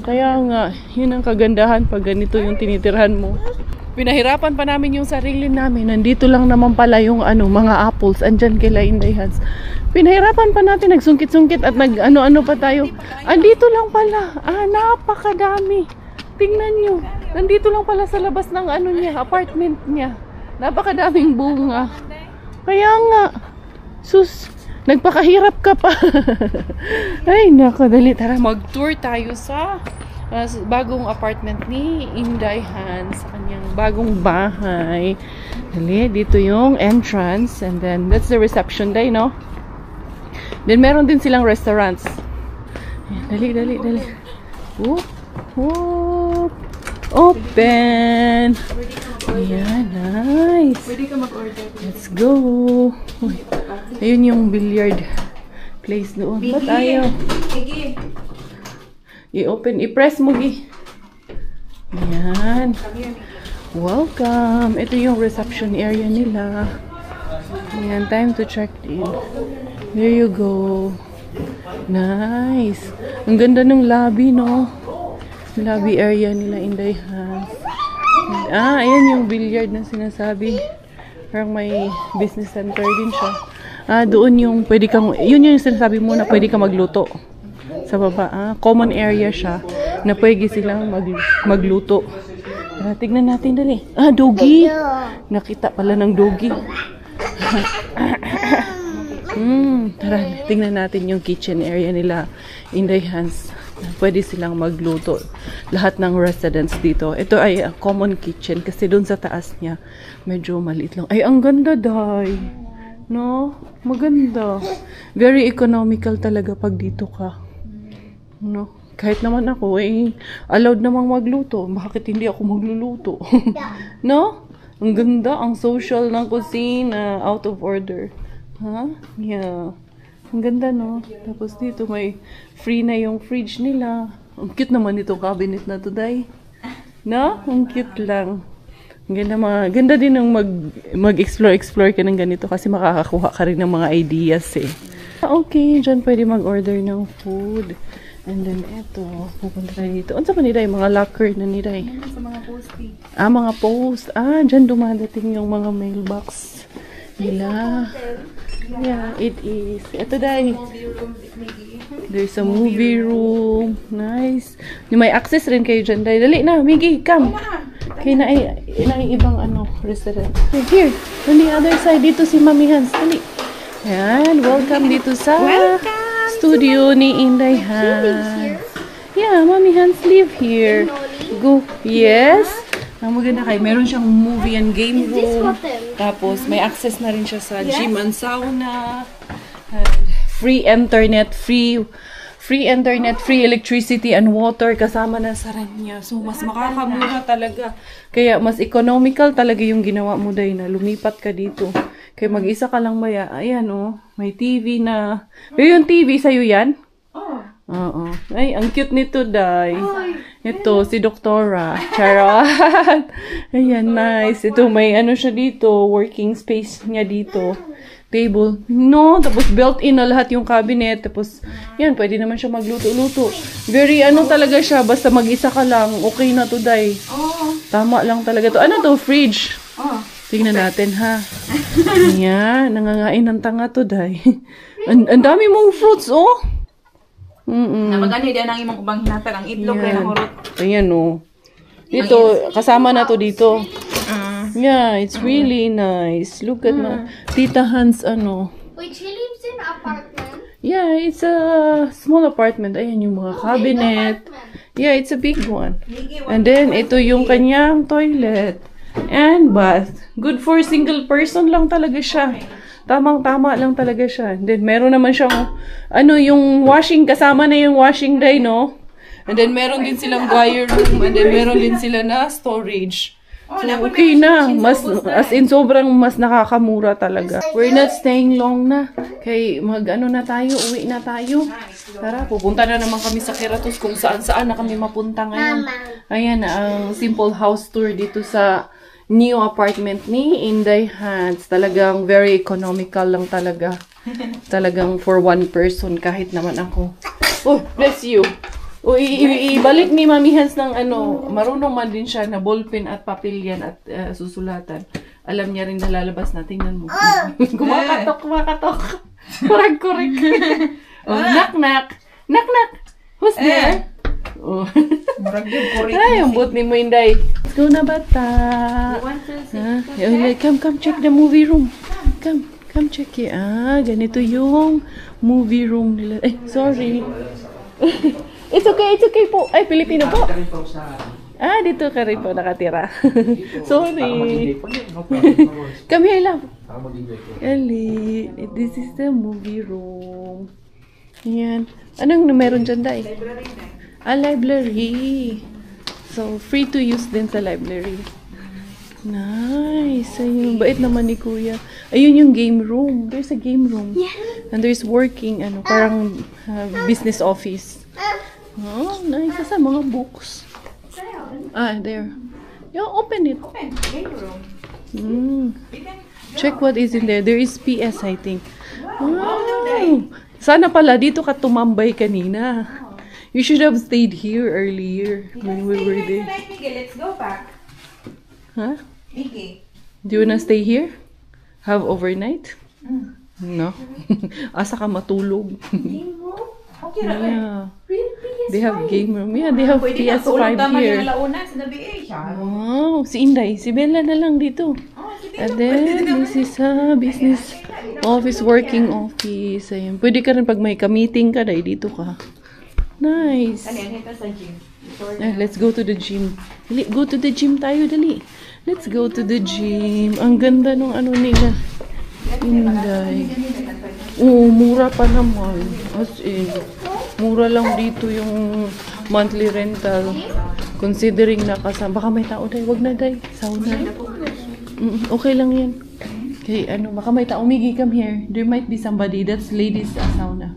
A: Kaya nga, yun ang kagandahan pag ganito yung tinitirhan mo. Pinahirapan pa namin yung sarili namin. Nandito lang naman pala yung mga apples. Andyan kila Inday Hans. Pinahirapan pa natin. Nagsungkit-sungkit at nag-ano-ano pa tayo. Andito lang pala. Napakadami. Tingnan nyo. Nandito lang pala sa labas ng apartment niya. Napakadaming bunga. Kaya nga. Sus. Nagpakahirap ka pa. Ay, nako, dali. Tara, mag-tour tayo sa bagong apartment ni Inday Hans. Sa kanyang bagong bahay. Dali, dito yung entrance. And then, that's the reception day, no? Then, meron din silang restaurants. Ayan, dali. Whoop, whoop. Open. Ayan, nice.
B: Pwede ka mag-order.
A: Let's go. Uy, ayun yung billiard place doon. Ba't ayaw? I-open. I-press mo, Gi. Ayan. Welcome. Ito yung reception area nila. Ayan, time to check in. There you go. Nice. Ang ganda ng lobby, no? Lobby area nila, Inday Hans. Ayan yung billiard na sinasabi. Parang may business center din siya. Doon yung pwede kang, yun yung sinasabi mo na pwede kang magluto. Sa baba, common area siya na pwede silang magluto. Tignan natin dali. Doggy. Nakita pala ng doggy. Tara, tingnan natin yung kitchen area nila. Inday Hans. Pwede silang magluto. Lahat ng residents dito. Ito ay common kitchen kasi doon sa taas niya medyo maliit lang. Ay, ang ganda, Day. No? Maganda. Very economical talaga pag dito ka. No? Kahit naman ako, allowed namang magluto. Bakit hindi ako magluluto? No? Ang ganda. Ang social ng kusina. Out of order. Yeah. Ang ganda, no? Tapos dito may free na yung fridge nila. Ang cute naman itong cabinet na to, Day. No? Ang cute lang. Ang ganda din ng mag-explore ka ng ganito kasi makakakuha ka rin ng mga ideas, eh. Okay, dyan pwede mag-order ng food. And then, eto, pupunta tayo dito. Ano sa kanila yung mga locker na nila, eh?
B: Sa mga posting.
A: Mga post. Dyan dumadating yung mga mailbox nila. Yeah, it is. Ito, Day. There's a movie room. Nice. May access rin kayo dyan, Day. Dali na, Miggy, come. Kaya na ibang restaurant. Here, on the other side, dito si Mami Hans. Dali. Ayan, welcome dito sa studio ni Inday Hans. Yeah, Mami Hans live here. Go. Yes. Ang maganda kayo, meron siyang movie and game room. Tapos, may access na rin siya sa gym and sauna. And free internet, free electricity and water kasama na sa ranya. So, mas makakamura talaga. Kaya, mas economical talaga yung ginawa mo, Day, na lumipat ka dito. Kaya mag-isa ka lang maya. Ayan, may TV na. Yung TV, sa'yo yan? Oo. Ay, ang cute nito, Day. Ito, si Doktora. Charot. Ayan, nice. Ito, may siya dito. Working space niya dito. Table. No, tapos built-in na lahat yung cabinet. Tapos, yan, pwede naman siya magluto-luto. Very, talaga siya. Basta mag-isa ka lang. Okay na to, Day. Tama lang talaga to. Ano to? Fridge. Tingnan natin, ha. Ayan, nangangain ng tanga to, Day. Ang dami mong fruits,
B: Namagani din ang imong ubang hinatag ang itlog kay nahurot.
A: Ayan, Dito, kasama na to dito. Yeah, it's really nice. Look at Tita Hans,
D: Wait, she lives in an apartment?
A: Yeah, it's a small apartment. Ayan yung mga cabinet. Yeah, it's a big one. And then, ito yung kanyang toilet. And bath. Good for single person lang talaga siya. Tamang-tama lang talaga siya. And then, meron naman siyang, yung washing, kasama na yung washing day, no? And then, meron din silang dryer room. And then, meron din sila na storage. So, okay na. As in, sobrang mas nakakamura talaga. We're not staying long na. Kay, na tayo, uwi na tayo. Tara, pupunta na naman kami sa Keratos kung saan-saan na kami mapunta ngayon. Ayan, ang simple house tour dito sa new apartment ni Inday Hans. Talagang very economical lang talaga. Talagang for one person kahit naman ako. Oh, bless you. O, ibalik ni Mami Hans ng ano, marunong man din siya na ballpen at papel yan at susulatan. Alam niya rin na lalabas na. Tingnan mo. Kumakatok. Korek. Oh, knock. Who's there? Oh. Ay, ang boot ni mo, Inday. Let's go na, bata. Come check the movie room. Come check it. Ganito yung movie room nila. Ay, sorry. It's okay po. Ay, Pilipino po. Dito ka rin po nakatira. Sorry. Come here, love. Ellie, this is the movie room. Ayan. Anong meron dyan, Day? Library. So, free to use din sa library. Nice. Ayun. Bait naman ni Kuya. Ayun yung game room. There's a game room. Yeah. And there's working, parang business office. Oh, nice. Sa mga books. There. Yeah, open it.
B: Game room.
A: Check what is in there. There is PS, I think. Wow. Sana pala dito ka tumambay kanina. You should have stayed here earlier when we were there.
B: Let's go back.
A: Huh?
B: Miggy.
A: Do you wanna stay here? Have overnight? No. Asa ka matulog?
B: Okay,
A: Yeah. They have game room. Yeah, they have PS5 here. Wow. Si Inday. Si Bella na lang dito. And then, this is a business office, working office. Ayan. Pwede ka rin pag may ka-meeting ka, dito ka. Nice. Let's go to the gym. Dali, go to the gym tayo, dali. Let's go to the gym. Ang ganda nung ano nila. Inday. Oo, mura pa naman. As in, mura lang dito yung monthly rental. Considering na kasama. Baka may tao, Day. Wag na, Day. Sauna. Okay lang yan. Okay, baka may tao. Miggy, come here. There might be somebody. That's ladies sauna.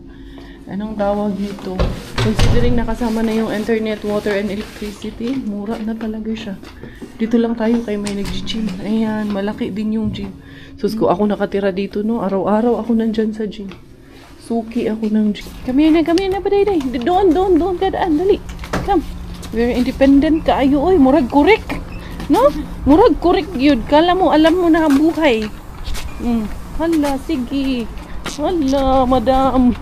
A: Anong tawag nito? Considering nakasama na yung internet, water, and electricity, mura na talaga siya. Dito lang tayo kay may nag-gym. Ayan, malaki din yung gym. Sus ko, ako nakatira dito, no? Araw-araw ako nandyan sa gym. Suki ako ng gym. Kami na, baday. Doon, kadaan, dali. Come. Very independent ka. Ayo, oy, murag korek. No? Murag korek yun. Kala mo, alam mo na ang buhay. Hala, sige. Hala, madam.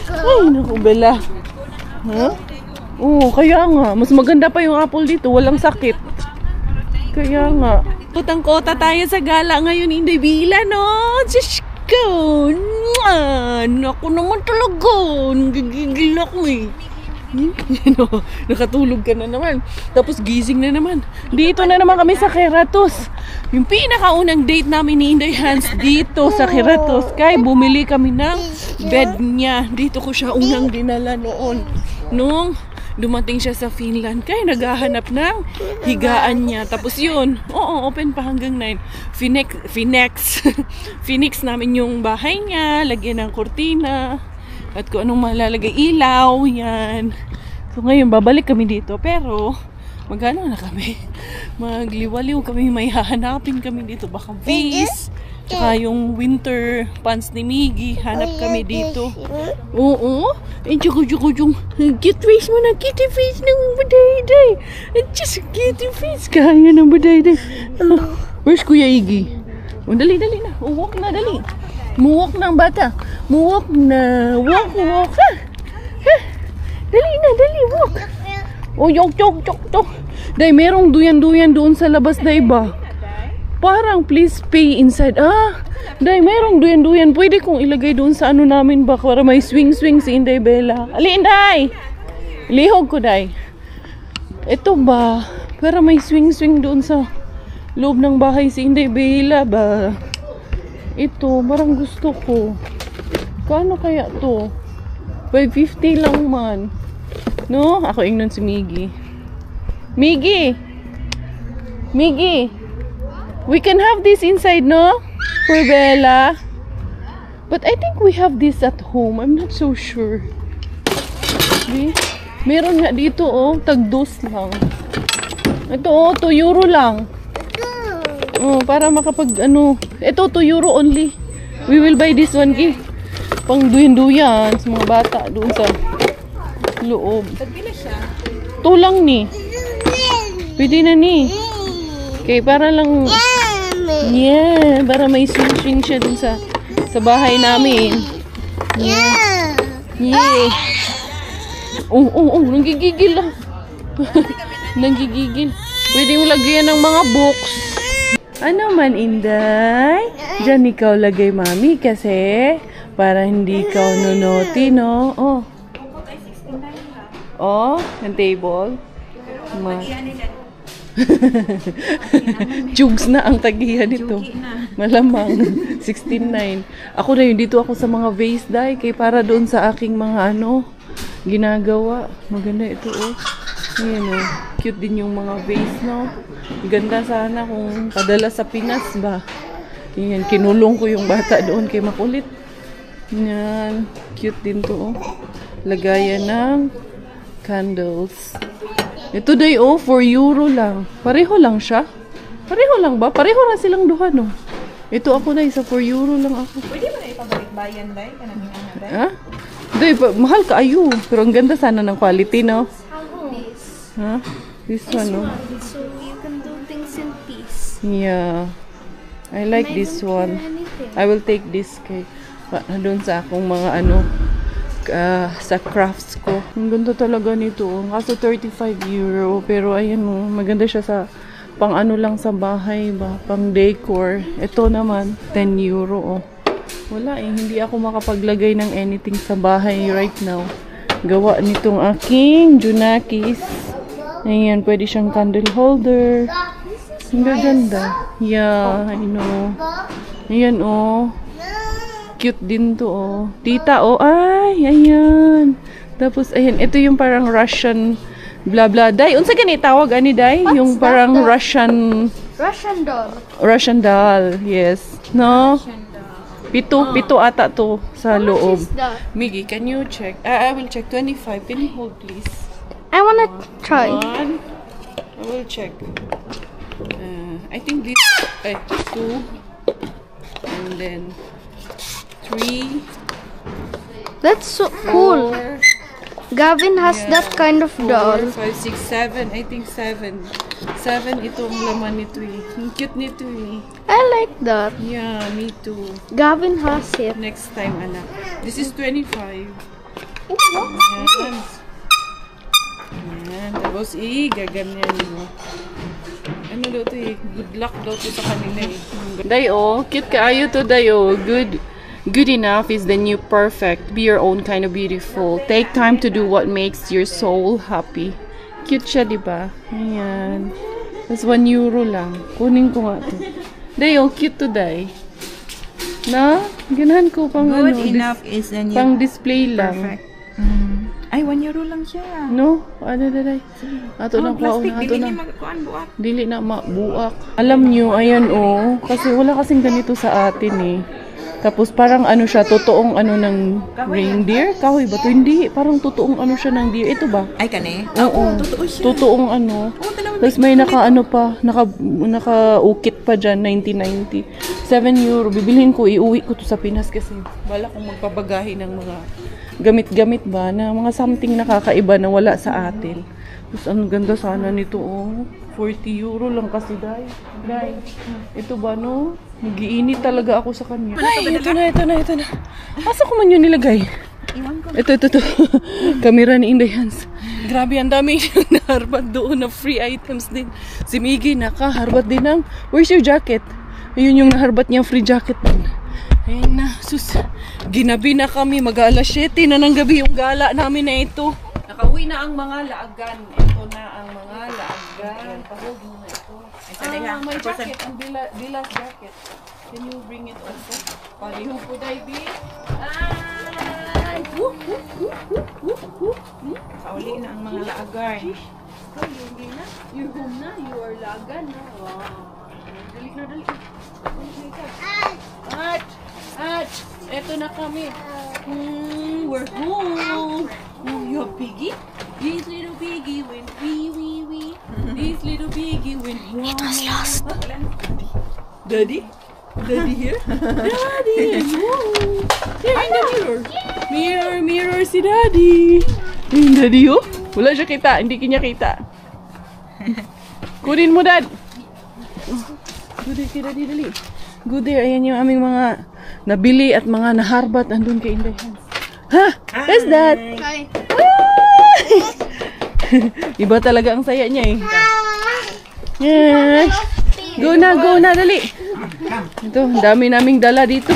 A: Ay, naku, Bella. Ha? Oo, kaya nga. Mas maganda pa yung apple dito. Walang sakit. Kaya nga. Kotang-kota tayo sa gala ngayon, Inday Bila, no? Diyos ko. Naku naman talaga. Nagigigil ako eh. Nakatulog ka na naman. Tapos gising na naman. Dito na naman kami sa Keratos. Yung pinakaunang date namin ni Inday Hans dito sa Keratos. Kaya bumili kami ng bed niya. Dito ko siya unang dinala noon. Nung dumating siya sa Finland. Kaya naghahanap ng higaan niya. Tapos yun, open pa hanggang 9. Phoenix namin yung bahay niya. Lagyan ng kurtina. At kung anong malalagay, ilaw, yan. So ngayon, babalik kami dito. Pero, magano na kami? Magliwaliw kami, may hahanapin kami dito. Baka V's, tsaka yung winter pants ni Miggy. Hanap kami dito. Oo. Eh, tsaka yung cute face mo na, kitty face ng Badayday. Just kitty face. Kaya ng Badayday. Where's Kuya Iggy? Dali na. Walk na, dali. Muwalk ng bata. Muwalk na. Walk. Ha? Dali, walk. Yok. Day, merong duyan-duyan doon sa labas na iba. Parang please pay inside. Day, merong duyan-duyan. Pwede kong ilagay doon sa ano namin ba para may swing-swing si Inday Bella. Ali, Inday! Lihog ko, Day. Ito ba? Para may swing-swing doon sa loob ng bahay si Inday Bella ba? Ito, parang gusto ko. Kano kaya to? 550 lang man. No? Ako ingnon si Miggy. Miggy! We can have this inside, no? For Bella. But I think we have this at home. I'm not so sure. Okay? Meron nga dito, tag-2 lang. Ito, €2 lang. Oh, para makapag ano. Ito, 2 euro only. We will buy this one, Gi. Pang duyan-duyan sa mga bata doon sa loob.
B: Tagpila siya.
A: Ito lang ni. Pwede na ni. Okay, para lang. Yeah, para may swing siya dun sa bahay namin. Yeah. Yeah. Nanggigigil lang. Nanggigigil. Pwede mo lagyan ng mga books. Ano man, Inday? Diyan ikaw lagay, Mami, kasi para hindi ikaw nunoti, no? Oh. Oh, yung table. Jugs na ang tagihan nito. Malamang. 16.9. Ako na yun. Dito ako sa mga vase, Day. Kaya para doon sa aking mga ginagawa. Maganda ito, oh. Ayan, oh. Cute din yung mga vase, no? Ganda sana kung padala sa Pinas ba. Ayan, kinulong ko yung bata doon kay makulit. Ayan. Cute din to, oh. Lagayan ng candles. Ito day, oh, 4 euro lang. Pareho lang siya. Pareho lang ba? Pareho na silang duha, no? Ito ako day, sa 4 euro lang ako.
B: Pwede ba na ipabalik bayan, day? Kanang day?
A: Ha? Day, mahal ka ayo. Pero ang ganda sana ng quality, no? Ha? This one, no?
D: So you can do things in peace.
A: Yeah. I like this one. I will take this kay doon sa akong mga sa crafts ko. Ang ganda talaga nito. Kaso 35 euro. Pero ayan, maganda siya sa pang lang sa bahay ba? Pang decor. Ito naman, 10 euro. Oh. Wala eh. Hindi ako makapaglagay ng anything sa bahay right now. Gawa nitong aking Junakis. Ayan, pwede siyang candle holder. Ang ganda. Yeah, I know. Ayan, oh. Cute din to, oh. Tita, oh. Ay, ayan. Tapos, ayan. Ito yung parang Russian blah blah. Day, unsa gani tawag ani, Day? Yung parang Russian
D: doll.
A: Russian doll, yes. No? Pito ata to sa loob. Miggy, can you check? I will check. 25. Can you hold, please?
D: I wanna try.
A: 1. I will check. I think this 2 and then 3.
D: That's so cool.
A: 4,
D: Gavin has that kind of
A: 4,
D: doll.
A: 5, 6, 7. I think 7. 7 itong laman nito eh. Ang cute nito eh.
D: I like that.
A: Yeah, me too.
D: Gavin has it.
A: Next time, anak. This is 25. Ayan. Ayan. Tapos gaganyan mo. Ano daw to eh? Good luck daw to sa kanila eh. Dayo, cute kaayo to, Dayo. Good enough is the new perfect. Be your own kind of beautiful. Take time to do what makes your soul happy. Cute siya, diba? Ayan. Tapos 1 euro lang. Kunin ko nga to. Dayo, cute to, Day. Na? Ganahan ko pang
B: Good enough is the new
A: pang display lang.
B: perfect. Ay, 1 euro lang siya.
A: No? Ano, Day? Ato na kuha
B: Plastic,
A: na. Ato
B: dili
A: na.
B: ni magkuan buak.
A: Dili na mabuak. Alam nyo, ayan oh. Kasi wala kasing ganito sa atin eh. Tapos parang siya, totoong ng reindeer. Kahoy ba to? Hindi. Parang totoong siya ng deer. Ito ba?
B: Ay, kani?
A: Oo.
B: Totoo siya.
A: Totoong Tapos may naka-ukit pa dyan, 1990. 7 euro. Bibilhin ko, iuwi ko to sa Pinas kasi bala kong magpabagahi ng mga gamit-gamit ba na mga something nakakaiba na wala sa atin. Tapos ang ganda sana nito, oh. 40 euro lang kasi, Day. Ito ba, no? Nagiinit talaga ako sa kanya. Ay, ito na. Asa ko man yun nilagay?
B: Iwan ko.
A: Ito. Kamera ni Inday Hans. Grabe, ang dami yung naharbat doon na free items din. Si Miggy nakaharbat din ng, where's your jacket? Ayun yung naharbat niyang free jacket din. Ayun na, sus. Ginabi na kami, mag-alas 7 na ng gabi yung gala namin na ito. Nakauwi na ang mga laagan. Ito na ang mga laagan. Pahog mo na ito. My jacket, ang Dila's jacket. Can you bring it also? Palihog po, Daibi. Ay!
B: Kauli na ang mga laagar.
A: You're home na. You are laagan na. Wow. Dali. At! Eto na kami. We're home. Oh, your piggy? This little piggy went wee. This little piggy went wow. It was lost. Daddy? Daddy here? Daddy! Woo! Here in the mirror. Mirror si Daddy. Yung Daddy, oh. Wala siya kita. Hindi kanya kita. Kunin mo, Dad. Go there kay Daddy, dali. Go there. Ayan yung aming mga nabili at mga naharbat. Andun kay Inday Hans. Ha? Where's that?
D: Hi.
A: Iba talaga ang saya niya eh. Yes. Go na, dali. Ito, ang dami naming dala dito.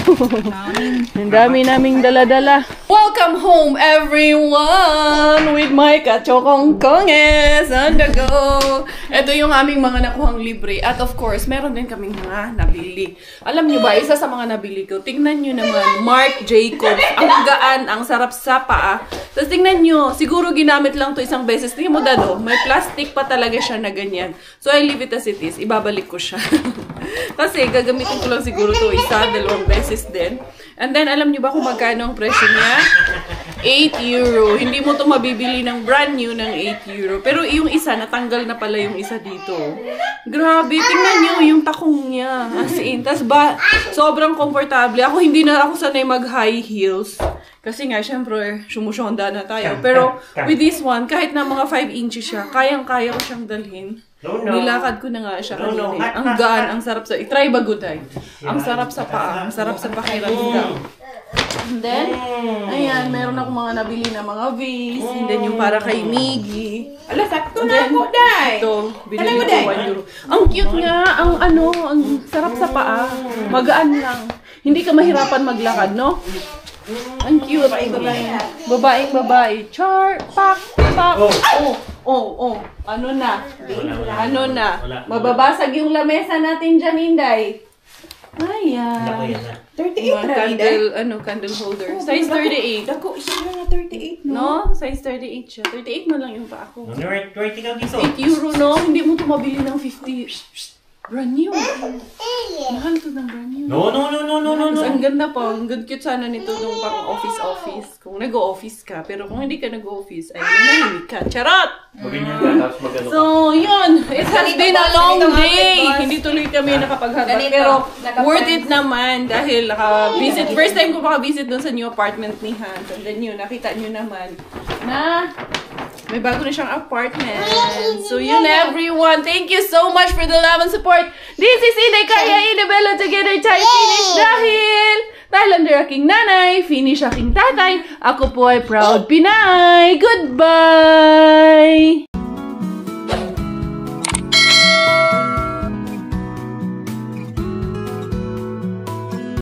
A: Ang dami naming dala-dala. Welcome home, everyone! With my kachokongkonges on the go. Ito yung aming mga nakuhang libre. At of course, meron din kaming mga nabili. Alam nyo ba, isa sa mga nabili ko, tingnan nyo naman, Marc Jacobs. Ang gaan, ang sarap sa paa. Tapos tingnan nyo, siguro ginamit lang to isang beses. Tingnan mo, Dado, may plastic pa talaga siya na ganyan. So I leave it as it is. Ibabalik ko siya. Kasi gagamitin ko lang siguro to isa, 2 beses din. And then, alam nyo ba kung magkano ang presyo niya? 8 euro. Hindi mo to mabibili ng brand new ng 8 euro. Pero yung isa, natanggal na pala yung isa dito. Grabe, tingnan nyo yung takong niya. As in, tas ba, sobrang komportable. Ako, hindi na ako sanay mag-high heels. Kasi nga, syempre, sumusyonda na tayo. Pero, with this one, kahit na mga 5 inches siya, kayang-kaya ko siyang dalhin. Nilakad ko na nga siya kanina. Ang gaan, ang sarap sa... I-try ba, Guday? Ang sarap sa paa, ang sarap sa pakiramdam. And then, ayan, meron ako mga nabili na mga V's. And then yung para kay Miggy.
B: Ala, sakto na ako, Day.
A: Ito, binili ko 1 euro. Ang cute nga, ang sarap sa paa. Magaan lang. Hindi ka mahirapan maglakad, no? Ang cute. Babaeng babae. Char, pak. Oh. Ano na? Mababasag yung lamesa natin dyan, Inday. Ayan.
B: 38
A: candle holder. Size 38.
B: Dako, siya na 38,
A: No? Size 38 siya. 38 man lang yung pa ako.
E: 8
A: euro, no? Hindi mo ito mabili ng 50. Brand new. Mahal to ng brand new.
E: No.
A: Mas ang ganda pa. Ang good cute sana nito nung pang office. Kung nag-o-office ka. Pero kung hindi ka nag-o-office, ay nanahimik ka. Charot! So, yun. It has been a long day. Hindi tuloy kami nakapaghabat. Pero, worth it naman. Dahil naka-visit. First time ko maka-visit dun sa new apartment ni Hans. And then yun, nakita nyo naman na may bago na siyang apartment. So, yun everyone. Thank you so much for the love and support. This is Inday Kaya, Inabella together tayo finish dahil under aking nanay, finish aking tatay. Ako po ay proud Pinay. Goodbye!